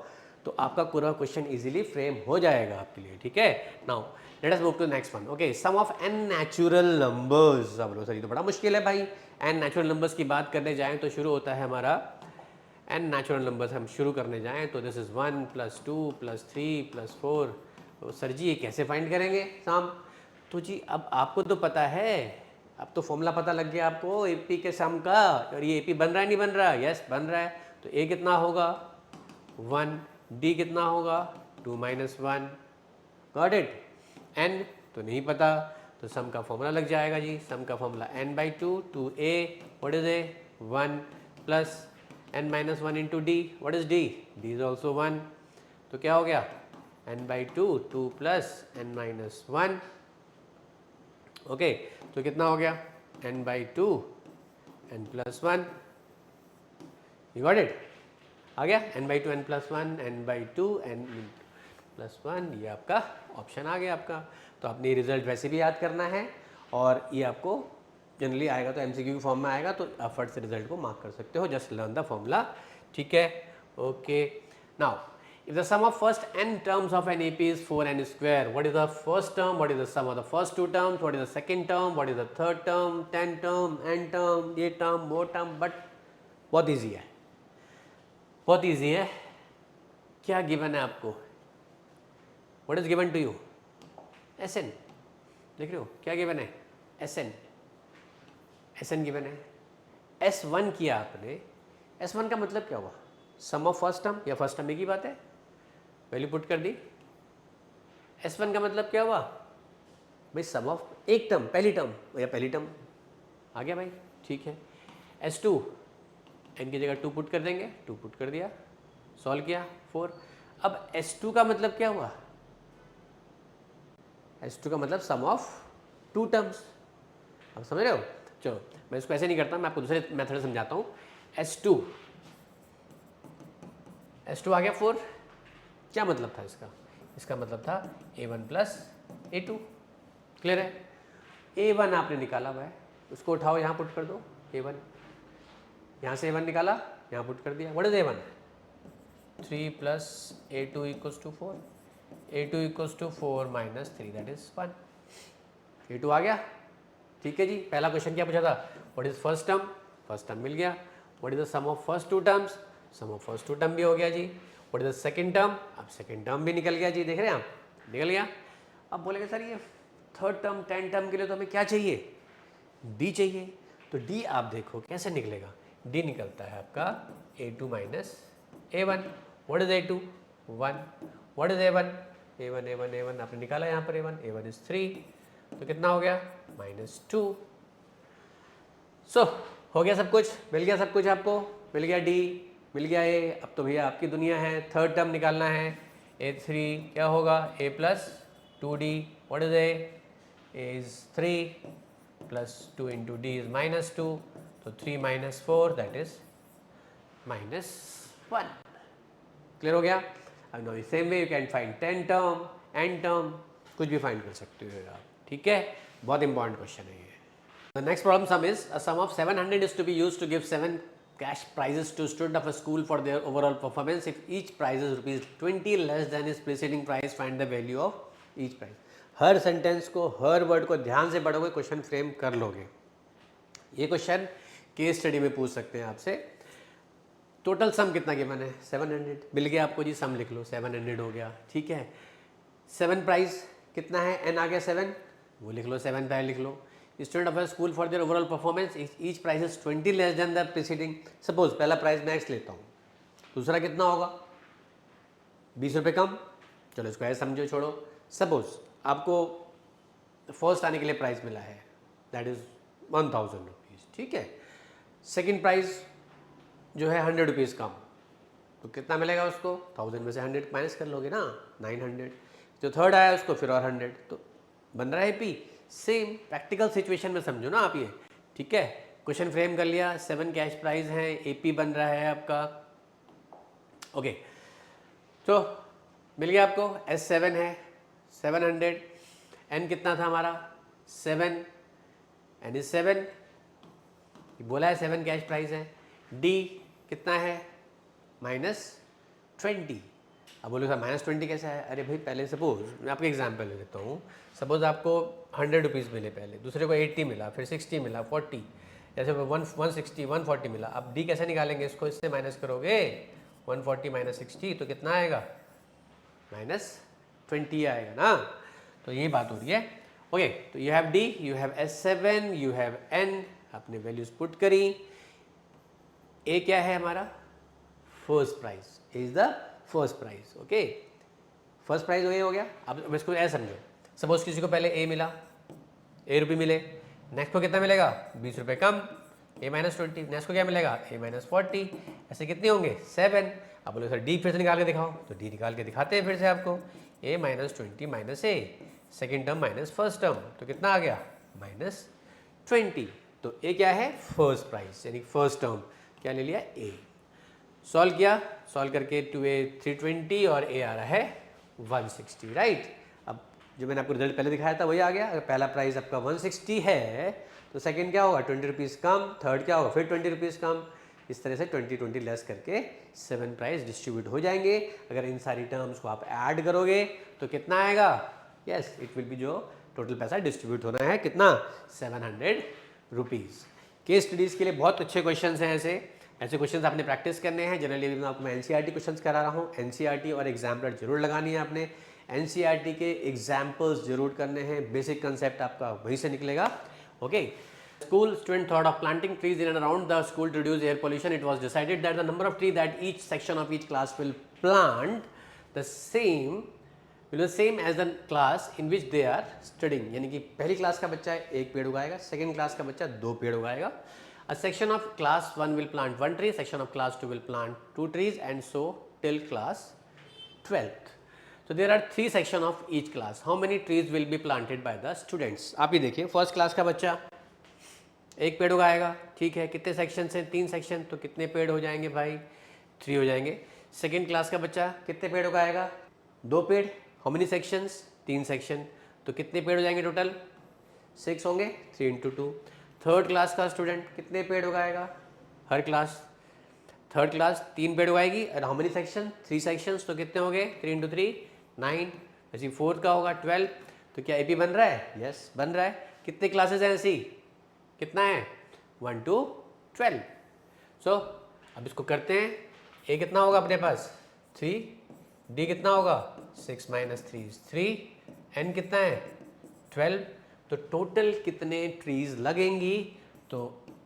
तो आपका पूरा क्वेश्चन इजीली फ्रेम हो जाएगा आपके लिए, ठीक है। Now let us move to next one. Okay, sum of n natural numbers. अब बोलो सर ये तो बड़ा मुश्किल है भाई, n नेचुरल नंबर्स की बात करने जाएं तो शुरू होता है हमारा n नेचुरल नंबर्स, हम शुरू करने जाएं तो दिस इज 1 + 2 + 3 + 4। तो सर जी ये कैसे फाइंड करेंगे सम? तो जी अब आपको तो पता है, अब तो फॉर्मूला पता लग गया आपको एपी के सम का, और ये एपी बन रहा है नहीं बन रहा, यस बन रहा है। तो ए कितना होगा 1, डी कितना होगा 2 - 1, गॉट इट। एन तो नहीं पता, तो सम का फॉर्मूला लग जाएगा जी, सम का formula n/2 2a, what is A 1 + n - 1 × d, what is d, d is also 1, तो क्या हो गया n/2 2 + n - 1, ओके तो कितना हो गया n/2 n + 1, you got it, आ गया n/2 n + 1 n/2 n + 1, ये आपका ऑप्शन आ गया आपका। तो आपने रिजल्ट वैसे भी याद करना है, और ये आपको जनरली आएगा तो MCQ की फॉर्म में आएगा, तो आप फट से रिजल्ट को मार्क कर सकते हो, जस्ट लर्न द फॉर्मूला, ठीक है। Okay, now if the sum of first n terms of an AP is 4n², what is the first term, what is the sum of the first 2 terms, what is the second term, what is the third term, 10 term, n term, ये term वो term, but बहुत easy है, बहुत easy है। क्या given है आपको, what is given to you? Sn, देख रहे हो क्या गिवन है? Sn गिवन है। S1 किया आपने, S1 का मतलब क्या हुआ? सम ऑफ फर्स्ट टर्म या फर्स्ट टर्म एक ही बात है, वैल्यू पुट कर दी। S1 का मतलब क्या हुआ भाई? सम ऑफ एक टर्म, पहली टर्म या पहली टर्म आ गया भाई, ठीक है। S2 n की जगह 2 पुट कर देंगे, 2 पुट कर दिया, सॉल्व किया 4। अब S2 का मतलब क्या हुआ? S2 का मतलब सम ऑफ 2 टर्म्स। अब समझ रहे हो? चलो मैं इसको ऐसे नहीं करता, मैं आपको दूसरे मेथड से समझाता हूँ। S2 आ गया 4, क्या मतलब था इसका? इसका मतलब था A1 प्लस A2, क्लियर है? A1 आपने निकाला हुआ है, उसको उठाओ यहाँ पुट कर दो, A1 यहाँ से A1 निकाला, यहाँ पुट कर दिया। What is A1? 3 plus A2 equals to 4, A2 equals to 4 minus 3 that is 1। A2 आ गया, ठीक है जी। पहला क्वेश्चन क्या पूछा था? What is first term? First term मिल गया। What is the sum of first 2 terms? Sum of first 2 term भी हो गया जी। What is the second term? अब सेकंड टर्म भी निकल गया जी, देख रहे हैं आप, निकल गया। अब बोलेंगे सर ये थर्ड टर्म 10 टर्म के लिए तो हमें क्या चाहिए? डी चाहिए। तो डी आप देखो कैसे निकलेगा। डी निकलता है आपका A2 minus A1। What is A2? 1। What is A1? A1 आपने निकाला यहाँ पर A1 इज 3, तो कितना हो गया? -2। सो हो गया सब कुछ, मिल गया सब कुछ आपको, मिल गया डी, मिल गया ए। अब तो भैया आपकी दुनिया है, थर्ड टर्म निकालना है। A3 क्या होगा? A plus 2D। What is A is 3 plus 2 into D is -2, तो 3 माइनस 4 दैट इज -1। क्लियर हो गया? अब no same way you can find 10 term, n term, कुछ भी फाइंड कर सकते हो आप, ठीक है? बहुत इंपॉर्टेंट क्वेश्चन है ये। The next problem sum is a sum of 700 is to be used to give 7 cash prizes to student of a school for their overall performance. If each prize is ₹20 less than its preceding price, find the value of each prize. Her sentence को, हर word को ध्यान से पढ़ोगे, question frame कर लोगे। ये question case study में पूछ सकते हैं आपसे। टोटल सम कितना गिवन है? 700 मिल गया आपको जी, सम लिख लो, 700 हो गया, ठीक है। 7 प्राइस कितना है? n आ गया 7, वो लिख लो, 7 पहले लिख लो। Student of a school for their overall performance, each price is 20 less than the preceding. Suppose पहला प्राइस मैं x लेता हूँ, दूसरा कितना होगा? 20 रुपये कम। चलो इसको ऐसे समझो, छोड़ो। सपोज आपको फर्स्ट आने के लिए प्राइस मिला है, दैट इज 1000 रुपीज़, ठीक है। सेकेंड प्राइस जो है 100 रुपीज़ कम, तो कितना मिलेगा उसको? 1000 में से 100 माइनस कर लोगे ना, 900। जो थर्ड आया उसको फिर और 100, तो बन रहा है पी। सेम प्रैक्टिकल सिचुएशन में समझो ना आप ये, ठीक है। क्वेश्चन फ्रेम कर लिया, 7 कैश प्राइज हैं, एपी बन रहा है आपका, ओके। तो मिल गया आपको, S7 है 700, n कितना था हमारा? 7, n इज 7, बोला है 7 कैश प्राइस है। d कितना है? -20। अब बोलो सर -20 कैसा है? अरे भाई पहले सपोज मैं आपको एग्जांपल ले लेता हूँ। सपोज आपको 100 रुपीज़ मिले पहले, दूसरे को 80 मिला, फिर 60 मिला, 40, जैसे 160, 140 मिला। अब डी कैसे निकालेंगे इसको? इससे माइनस करोगे, 140 माइनस 60 तो कितना आएगा? -20 आएगा ना। तो ये बात हो रही है, ओके। तो you have D, you have S7, you have n, आपने वैल्यूज पुट करी। ए क्या है हमारा? First price is the first price, okay. First price ये हो गया। अब इसको ऐसे समझो, सपोज किसी को पहले ए मिला, A रुपये मिले, नेक्स्ट को कितना मिलेगा? 20 रुपये कम, A -20, नेक्स्ट को क्या मिलेगा? A -40, ऐसे कितने होंगे? 7। अब बोलो सर डी फिर से निकाल के दिखाओ, तो डी निकाल के दिखाते हैं फिर से आपको। A -20 minus A, second term minus first term, तो कितना आ गया? -20। तो A क्या है? फर्स्ट प्राइस, यानी फर्स्ट टर्म क्या ले लिया? A। सॉल्व किया, सॉल्व करके 2A 320 और A आ रहा है 160, राइट। अब जो मैंने आपको रिजल्ट पहले दिखाया था वही आ गया। अगर पहला प्राइस आपका 160 है तो सेकंड क्या होगा? 20 रुपीज़ कम, थर्ड क्या होगा? फिर 20 रुपीज़ कम। इस तरह से 20 लेस करके 7 प्राइस डिस्ट्रीब्यूट हो जाएंगे। अगर इन सारी टर्म्स को आप ऐड करोगे तो कितना आएगा? यस, इट विल बी जो टोटल पैसा डिस्ट्रीब्यूट होना है कितना? 700 रुपीज़। केस स्टडीज़ के लिए बहुत अच्छे क्वेश्चन हैं ऐसे क्वेश्चंस आपने प्रैक्टिस करने हैं। जनरली मैं आपको एनसीईआरटी क्वेश्चंस करा रहा हूँ, एनसीईआरटी और एग्जाम्पलर जरूर लगानी है आपने। एनसीईआरटी के एग्जाम्पल्स जरूर करने हैं, बेसिक कंसेप्ट आपका वहीं से निकलेगा। Okay, school student thought of planting trees in and around the school to reduce air pollution. It was decided that the number of trees that each section of each class will plant the same will be the same as the class in which they are studying. यानी कि पहली class का बच्चा एक पेड़ उगाएगा, second class का बच्चा दो पेड़ उगाएगा। A section of class 1 will plant 1 tree, section of class 2 will plant 2 trees and so till class 12th. So there are 3 sections of each class. How many trees will be planted by the students? आप ही देखिए, first class का बच्चा एक पेड़ उगाएगा, ठीक है। कितने section से? 3 सेक्शन, तो कितने पेड़ हो जाएंगे भाई? 3 हो जाएंगे। सेकेंड क्लास का बच्चा कितने पेड़ उगाएगा? 2 पेड़। How many sections? 3 सेक्शन, तो कितने पेड़ हो जाएंगे टोटल? 6 होंगे, 3 into 2। थर्ड क्लास का स्टूडेंट कितने पेड़ उगाएगा? हर क्लास थर्ड क्लास 3 पेड़ उगाएगी। और हाउ मेनी सेक्शन? 3 सेक्शंस, तो कितने हो गए? 3 into 3 9। ऐसी फोर्थ का होगा 12। तो क्या एपी बन रहा है? यस, बन रहा है। कितने क्लासेस हैं ऐसी? कितना है? 1 to 12। सो अब इसको करते हैं। ए कितना होगा अपने पास? 3। डी कितना होगा? 6 minus 3 is 3। एन कितना है? 12। तो टोटल कितने ट्रीज लगेंगी? तो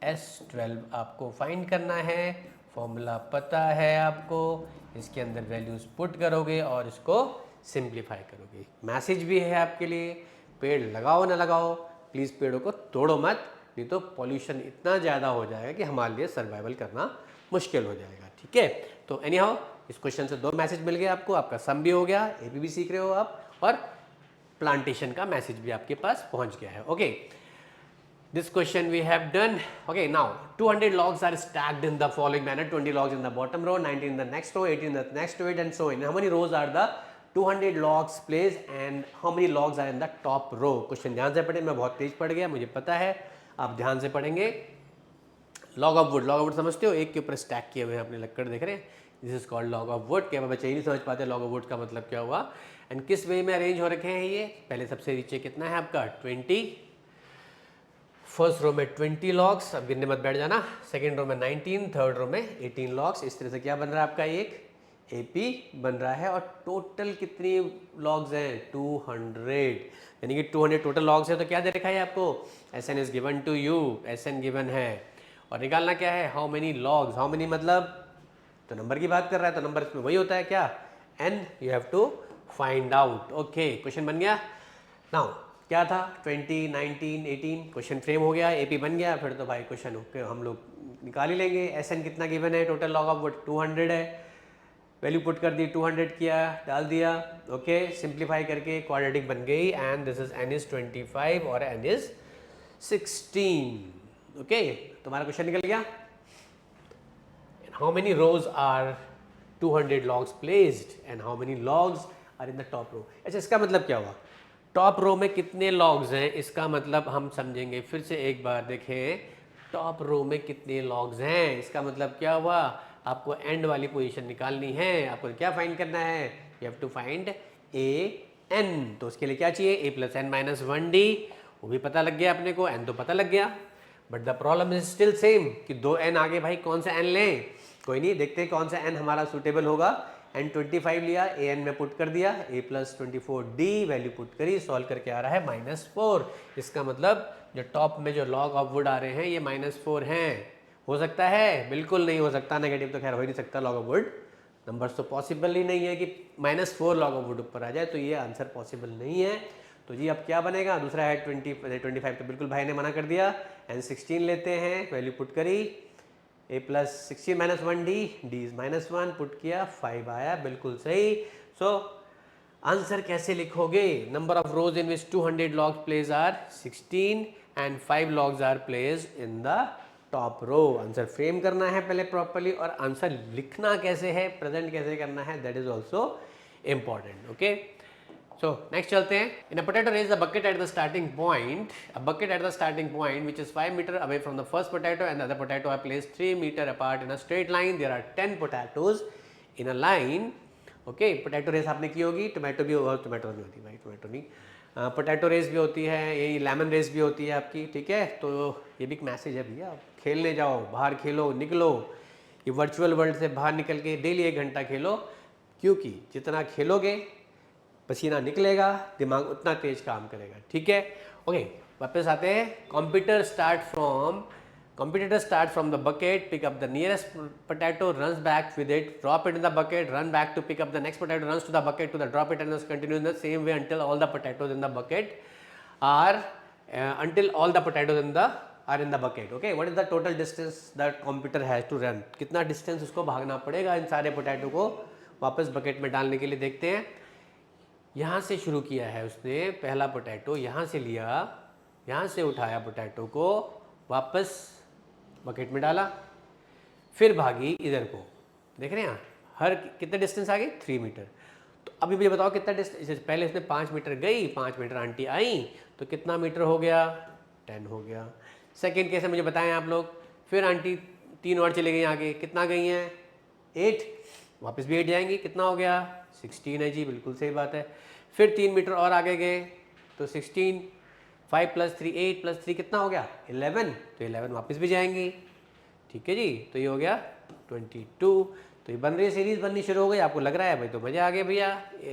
S12 आपको फाइंड करना है। फॉर्मूला पता है आपको, इसके अंदर वैल्यूज पुट करोगे और इसको सिंप्लीफाई करोगे। मैसेज भी है आपके लिए, पेड़ लगाओ ना लगाओ, प्लीज़ पेड़ों को तोड़ो मत, नहीं तो पॉल्यूशन इतना ज़्यादा हो जाएगा कि हमारे लिए सर्वाइवल करना मुश्किल हो जाएगा। ठीक है, तो एनी हाउ इस क्वेश्चन से 2 मैसेज मिल गए आपको। आपका सम भी हो गया, एपी भी सीख रहे हो आप, और प्लांटेशन का मैसेज भी आपके पास पहुंच गया है। Okay, this question we have done. Okay, now 200 logs are stacked in the following manner: 20 logs in the bottom row, 19 in the next row, 18 in the next to it, and so on. How many rows are the 200 logs placed and how many logs are in the top row? Question ध्यान से पढ़े, मैं बहुत तेज पढ़ गया, मुझे पता है, आप ध्यान से पढ़ेंगे। Log of would, log of would समझते हो? एक के ऊपर स्टैक किए हुए हैं अपने लक्कड़, देख रहे हैं, this is called log of would. क्या बच्चे ही नहीं समझ पाते लॉग ऑफ वुड का मतलब क्या हुआ एंड किस वे में अरेंज हो रखे हैं ये? पहले सबसे नीचे कितना है आपका? 20। फर्स्ट रो में 20 लॉग्स, अब गिनने मत बैठ जाना। सेकेंड रो में 19, थर्ड रो में 18 लॉग्स। इस तरह से क्या बन रहा है आपका? एक एपी बन रहा है। और टोटल कितनी लॉग्स हैं? 200। यानी कि 200 टोटल लॉग्स है। तो क्या दे रखा है आपको? S n is given to you, S n given है, और निकालना क्या है? How many logs. How many मतलब तो नंबर की बात कर रहा है, तो नंबर इसमें वही होता है क्या? N. You have to find out. Okay, question बन गया। नाउ क्या था? 20, 19, 18, क्वेश्चन फ्रेम हो गया, एपी बन गया। फिर तो भाई क्वेश्चन हम लोग निकाल ही लेंगे। एस एन कितना गिवन है? टोटल लॉग ऑफ वुड 200 है, वैल्यू पुट कर दी, 200 किया, डाल दिया। ओके, सिंप्लीफाई करके क्वाड्रेटिक बन गई, and this is an is 25 और एन इज 16। ओके, तुम्हारा क्वेश्चन निकल गया। How many rows are 200 logs placed and how many logs are in the top row? अच्छा, इसका मतलब क्या हुआ? टॉप रो में कितने लॉग्स हैं, इसका मतलब हम समझेंगे। फिर से एक बार देखें, टॉप रो में कितने लॉग्स हैं, इसका मतलब क्या हुआ? आपको एंड वाली पोजीशन निकालनी है। आपको क्या फाइंड करना है? You have to find a n. तो उसके लिए क्या चाहिए? A plus n minus 1d। वो भी पता लग गया अपने को, एन तो पता लग गया, but the problem is still same कि 2 एन आगे भाई, कौन सा एन लें? कोई नहीं, देखते हैं कौन सा एन हमारा सूटेबल होगा। एन 25 लिया, ए एन में पुट कर दिया, ए प्लस 24d वैल्यू पुट करी, सॉल्व करके आ रहा है -4। इसका मतलब जो टॉप में जो लॉग ऑफ वुड आ रहे हैं ये -4 हैं। हो सकता है? बिल्कुल नहीं हो सकता। नेगेटिव तो खैर हो ही नहीं सकता लॉग ऑफ वुड। नंबर्स तो पॉसिबल ही नहीं है कि -4 लॉग ऑफ वुड ऊपर आ जाए, तो ये आंसर पॉसिबल नहीं है। तो जी अब क्या बनेगा? दूसरा है 25 तो बिल्कुल भाई ने मना कर दिया। एन 16 लेते हैं, वैल्यू पुट करी, a plus 16 minus 1d, d is -1, put किया, 5 आया, बिल्कुल सही। सो आंसर कैसे लिखोगे? Number of rows in which 200 logs place are 16 and 5 logs are place in the top row. Answer frame करना है पहले प्रॉपर्ली, और आंसर लिखना कैसे है, प्रेजेंट कैसे करना है, that is also important. Okay, so next चलते हैं। In a potato raise a bucket at the starting point, a bucket at the starting point which is 5 meter away from the first potato and the other potato are placed 3 meter apart in a straight line. There are 10 potatoes in a line. Okay, potato race आपने की होगी, tomato भी, tomato नहीं होती भाई, tomato नहीं, potato race भी होती है, यही लेमन रेस भी होती है आपकी। ठीक है, तो ये भी एक मैसेज है भैया, खेलने जाओ, बाहर खेलो, निकलो, ये वर्चुअल वर्ल्ड से बाहर निकल के डेली 1 घंटा खेलो, क्योंकि जितना खेलोगे पसीना निकलेगा, दिमाग उतना तेज काम करेगा। ठीक है, ओके, वापस आते हैं। Competitor start from the bucket, pick up the nearest potato, runs back with it, drop it in the bucket, run back to pick up the next potato, runs to the bucket to the drop it, and just continue in the same way until all the potatoes in the bucket are in the bucket. Okay, what is the total distance that competitor has to run? कितना distance उसको भागना पड़ेगा इन सारे potato को वापस bucket में डालने के लिए। देखते हैं, यहाँ से शुरू किया है उसने, पहला पोटैटो यहाँ से लिया, यहाँ से उठाया पोटैटो को, वापस बकेट में डाला, फिर भागी इधर को। देख रहे हैं हर कितने डिस्टेंस आ गई, 3 मीटर। तो अभी मुझे बताओ कितना डिस्टेंस, पहले इसने 5 मीटर गई, 5 मीटर आंटी आई, तो कितना मीटर हो गया, 10 हो गया। सेकेंड केस मुझे बताएं आप लोग, फिर आंटी 3 और चले गई आगे, कितना गई हैं, 8, वापस भी 8 जाएंगी, कितना हो गया, 16 है जी, बिल्कुल सही बात है। फिर 3 मीटर और आगे गए तो 16, 5 + 3 8 + 3 कितना हो गया, 11, तो 11 वापस भी जाएंगी। ठीक है जी, तो ये हो गया 22। तो ये बन रही है, सीरीज बननी शुरू हो गई। आपको लग रहा है भाई तो मजा आ गया भैया,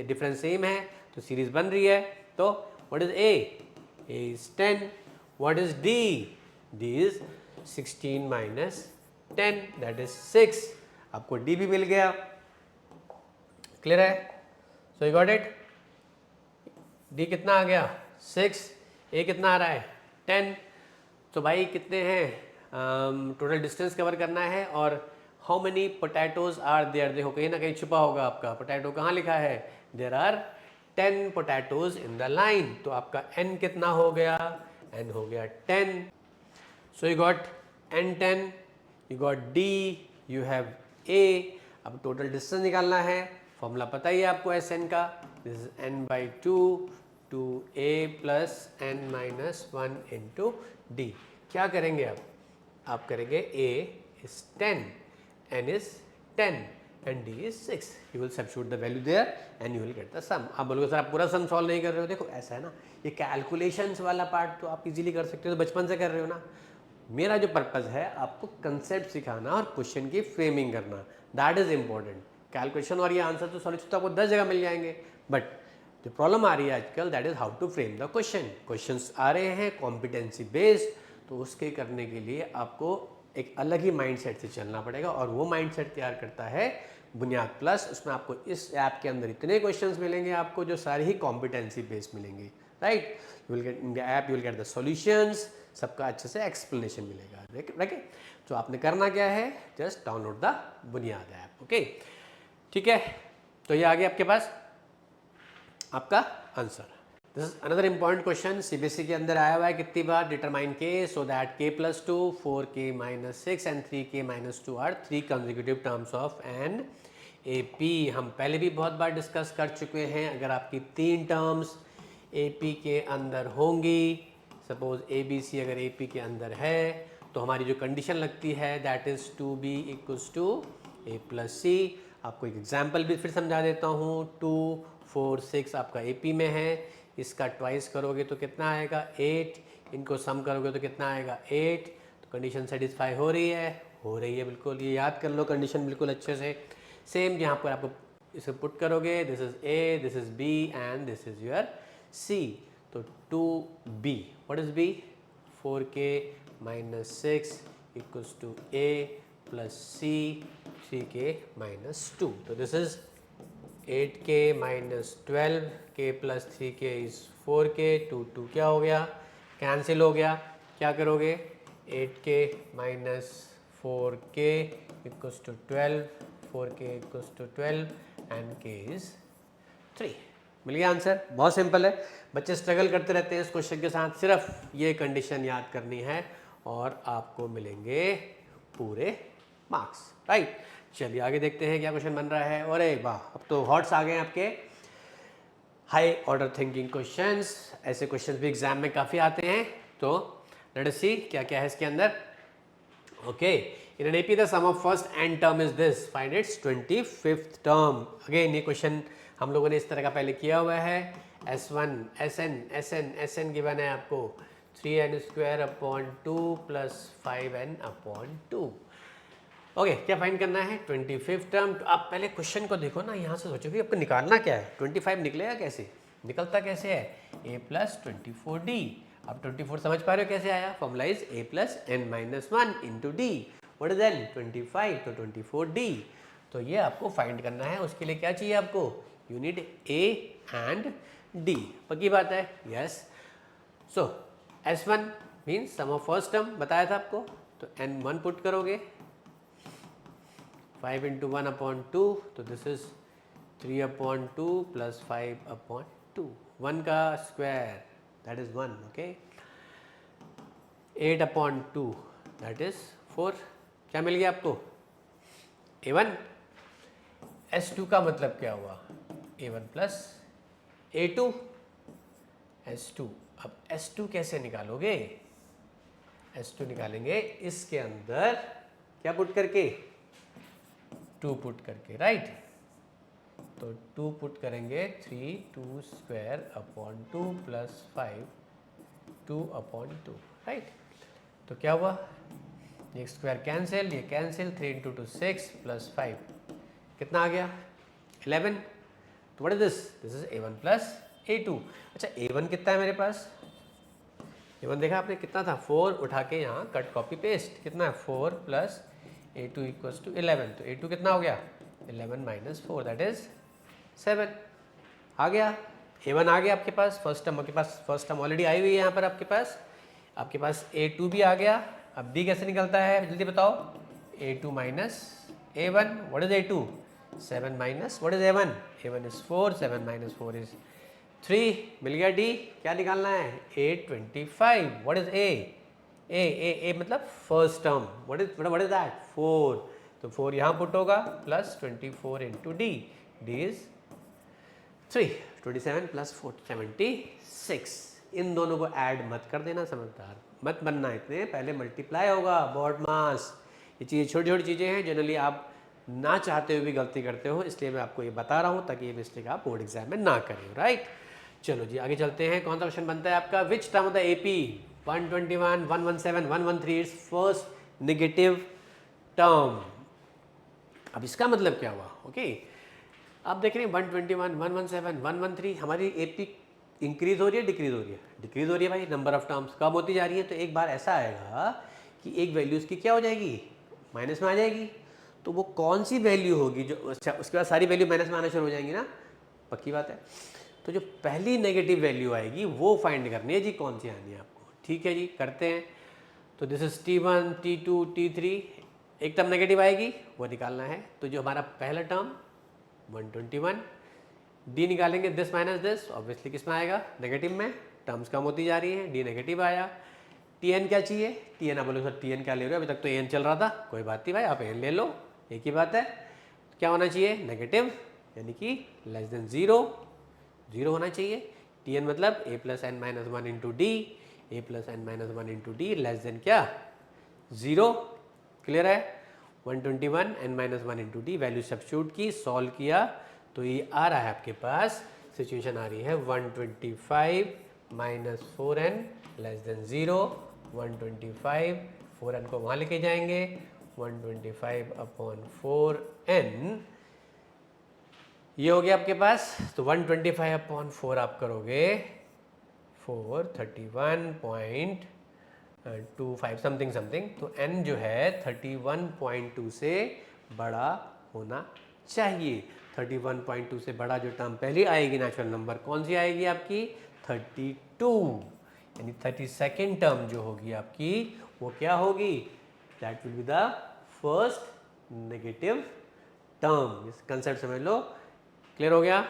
डिफरेंस सेम है तो सीरीज बन रही है। तो what is A is 10, what is D is 16 - 10 that is 6। आपको डी भी मिल गया, क्लियर है? सो यू गॉट इट। डी कितना आ गया, 6, ए कितना आ रहा है, 10। तो भाई कितने हैं, टोटल डिस्टेंस कवर करना है, और how many potatoes are there. देखो कहीं ना कहीं छुपा होगा आपका पोटैटो, कहाँ लिखा है, there are 10 potatoes in the line. तो आपका n कितना हो गया, n हो गया 10। सो you got n 10, you got d, you have a। अब टोटल डिस्टेंस निकालना है, फॉर्मूला पता ही है आपको Sn का, this is n/2 to a plus n - 1 into d। क्या करेंगे आप करेंगे a is 10, n is 10 and d is 6। you will substitute the value there and you will get the sum। आप बोलोगे सर आप पूरा सम सॉल्व नहीं कर रहे हो। देखो ऐसा है ना, ये कैलकुलेशंस वाला पार्ट तो आप इजीली कर सकते हो, तो बचपन से कर रहे हो ना। मेरा जो पर्पज़ है आपको कंसेप्ट सिखाना और क्वेश्चन की फ्रेमिंग करना, दैट इज इंपॉर्टेंट। कैलकुलेशन और ये आंसर तो सॉल्यूशन तो आपको 10 जगह मिल जाएंगे, बट जो प्रॉब्लम आ रही है आजकल, that is how to frame the question. Questions आ रहे हैं कॉम्पिटेंसी बेस्ड, तो उसके करने के लिए आपको एक अलग ही माइंडसेट से चलना पड़ेगा, और वो माइंडसेट तैयार करता है बुनियाद प्लस। उसमें आपको इस ऐप के अंदर इतने क्वेश्चंस मिलेंगे आपको जो सारे ही कॉम्पिटेंसी बेस्ड मिलेंगे, right. You will get in the app, you will get the solutions, सबका अच्छे से एक्सप्लेनेशन मिलेगा, राइट। तो आपने करना क्या है, just download the Buniyaad app. Okay, ठीक है, तो ये आ गया आपके पास आपका answer. This is another important question, CBSE के अंदर आया हुआ है कितनी बार, determine k so that k + 2 4k - 6 and 3k - 2 are 3 consecutive terms of an AP। हम पहले भी बहुत बार डिस्कस कर चुके हैं। अगर आपकी 3 टर्म्स AP के अंदर होंगी, सपोज ABC अगर AP के अंदर है, तो हमारी जो कंडीशन लगती है that is 2B = A + C। आपको एक एग्जाम्पल भी फिर समझा देता हूँ। 2 4 6 आपका AP में है, इसका ट्वाइस करोगे तो कितना आएगा, 8, इनको सम करोगे तो कितना आएगा, 8। तो कंडीशन सेटिस्फाई हो रही है बिल्कुल, ये याद कर लो कंडीशन बिल्कुल अच्छे से। सेम यहाँ पर आपको इसे पुट करोगे, this is A, this is B and this is your C। तो 2B, what is B, 4k - 6 = A + C 3k - 2। तो this is 8k - 12, k + 3k is 4k, 2 क्या हो गया, कैंसिल हो गया। क्या करोगे, 8k - 4k = 12, 4k = 12 and k is 3। मिल गया आंसर, बहुत सिंपल है। बच्चे स्ट्रगल करते रहते हैं इस क्वेश्चन के साथ, सिर्फ ये कंडीशन याद करनी है और आपको मिलेंगे पूरे मार्क्स, राइट। चलिए आगे देखते हैं क्या क्वेश्चन बन रहा है। अरे वाह, अब तो हॉट्स आ गए आपके, हाई ऑर्डर थिंकिंग क्वेश्चंस। ऐसे क्वेश्चंस भी एग्जाम में काफ़ी आते हैं, तो लेट अस सी क्या क्या है इसके अंदर। Okay, in an AP the sum of first n term is this, find its 25th term. Again ये क्वेश्चन हम लोगों ने इस तरह का पहले किया हुआ है। S1 SN गिवन है आपको 3n² / 2 + 5n/2। ओके क्या फाइंड करना है 25th टर्म। तो आप पहले क्वेश्चन को देखो ना, यहाँ से सोचो कि आपको निकालना क्या है। 25 निकलेगा कैसे, निकलता कैसे है, a प्लस 24d। आप 24 समझ पा रहे हो कैसे आया, formula is a plus n minus 1 into d, what is n 25, तो 24d। तो ये आपको फाइंड करना है, उसके लिए क्या चाहिए आपको, you need a and d। पक्की बात है, yes. So S1 means sum of first term बताया था आपको, तो n1 पुट करोगे, 5 इंटू 1/2, तो दिस इज 3/2 प्लस 5/2, 1 का square that is 1, okay. 8/2 that is 4। क्या मिल गया आपको, a1। S2 का मतलब क्या हुआ, a1 प्लस a2 S2। अब S2 कैसे निकालोगे, S2 निकालेंगे इसके अंदर क्या पुट करके, 2 पुट करके, राइट। तो 2 पुट करेंगे, 3 2 स्क्वायर अपॉन 2 प्लस 5 2/2, राइट। तो क्या हुआ, ये स्क्वायर कैंसिल, ये कैंसिल, 3 इंटू 2 6 प्लस 5 कितना आ गया 11। तो what is this, this is a1 plus a2। अच्छा a1 कितना है मेरे पास, a1 देखा आपने कितना था, 4, उठा के यहाँ कट कॉपी पेस्ट, कितना है 4 प्लस a2 इक्वल्स टू 11। तो a2 कितना हो गया, 11 माइनस 4 दैट इज 7। आ गया a1 आ गया आपके पास, फर्स्ट टर्म आपके पास, फर्स्ट टर्म ऑलरेडी आई हुई है यहाँ पर आपके पास a2 भी आ गया। अब b कैसे निकलता है जल्दी बताओ, a2 minus a1, what is a2, 7 minus what is a1, a1 is 4, 7 minus 4 is 3, मिल गया d। क्या निकालना है, 825, व्हाट इज a मतलब first term, what is that 4, तो 4 यहाँ पुट होगा plus 24 into d, d is 3, 27 plus 4 76। इन दोनों को ऐड मत कर देना, समझदार मत बनना इतने, पहले मल्टीप्लाई होगा बोर्ड मास। ये चीज़ें छोटी छोटी चीज़ें हैं, जनरली आप ना चाहते हुए भी गलती करते हो, इसलिए मैं आपको ये बता रहा हूँ ताकि ये मिस्टेक आप बोर्ड एग्जाम में ना करें, राइट। चलो जी आगे चलते हैं, कौन सा क्वेश्चन बनता है आपका, विच term of the AP 121 117 113 is first negative term. अब इसका मतलब क्या हुआ, ओके आप देख रहे हैं 121 117 113 हमारी AP इंक्रीज हो रही है डिक्रीज हो रही है, डिक्रीज हो रही है भाई, नंबर ऑफ टर्म्स कम होती जा रही है। तो एक बार ऐसा आएगा कि एक वैल्यू उसकी क्या हो जाएगी, माइनस में आ जाएगी। तो वो कौन सी वैल्यू होगी जो, अच्छा उसके बाद सारी वैल्यू माइनस में आना शुरू हो जाएंगी ना, पक्की बात है। तो जो पहली नेगेटिव वैल्यू आएगी वो फाइंड करनी है जी, कौन सी आनी है आपको, ठीक है जी करते हैं। तो this is T1 T2 T3, एक टर्म नेगेटिव आएगी वो निकालना है। तो जो हमारा पहला टर्म 121, डी निकालेंगे दिस माइनस दिस, ऑब्वियसली किस में आएगा, नेगेटिव में, टर्म्स कम होती जा रही है, डी नेगेटिव आया। Tn क्या चाहिए, Tn आप बोलोगे सर Tn क्या ले रहे हो, अभी तक तो An चल रहा था, कोई बात नहीं भाई आप An ले लो, एक ही बात है। क्या होना चाहिए, नेगेटिव, यानी कि लेस देन 0 होना चाहिए। Tn मतलब a plus n minus 1 into d, a plus n minus 1 into d less than क्या 0, क्लियर है। 121 n minus 1 into d, value substitute की, सॉल्व किया, तो ये आ रहा है आपके पास, सिचुएशन आ रही है 125 minus 4n less than 0, 125 4n को वहाँ लेके जाएंगे, 125/4n ये हो गया आपके पास। तो 125/4 आप करोगे 431.25 समथिंग समथिंग, तो n जो है 31.2 से बड़ा होना चाहिए। 31.2 से बड़ा जो टर्म पहली आएगी नेचुरल नंबर, कौन सी आएगी आपकी 32, यानी 32nd टर्म जो होगी आपकी वो क्या होगी, that will be the first negative term. इस कंसेप्ट समझ लो, क्लियर हो गया।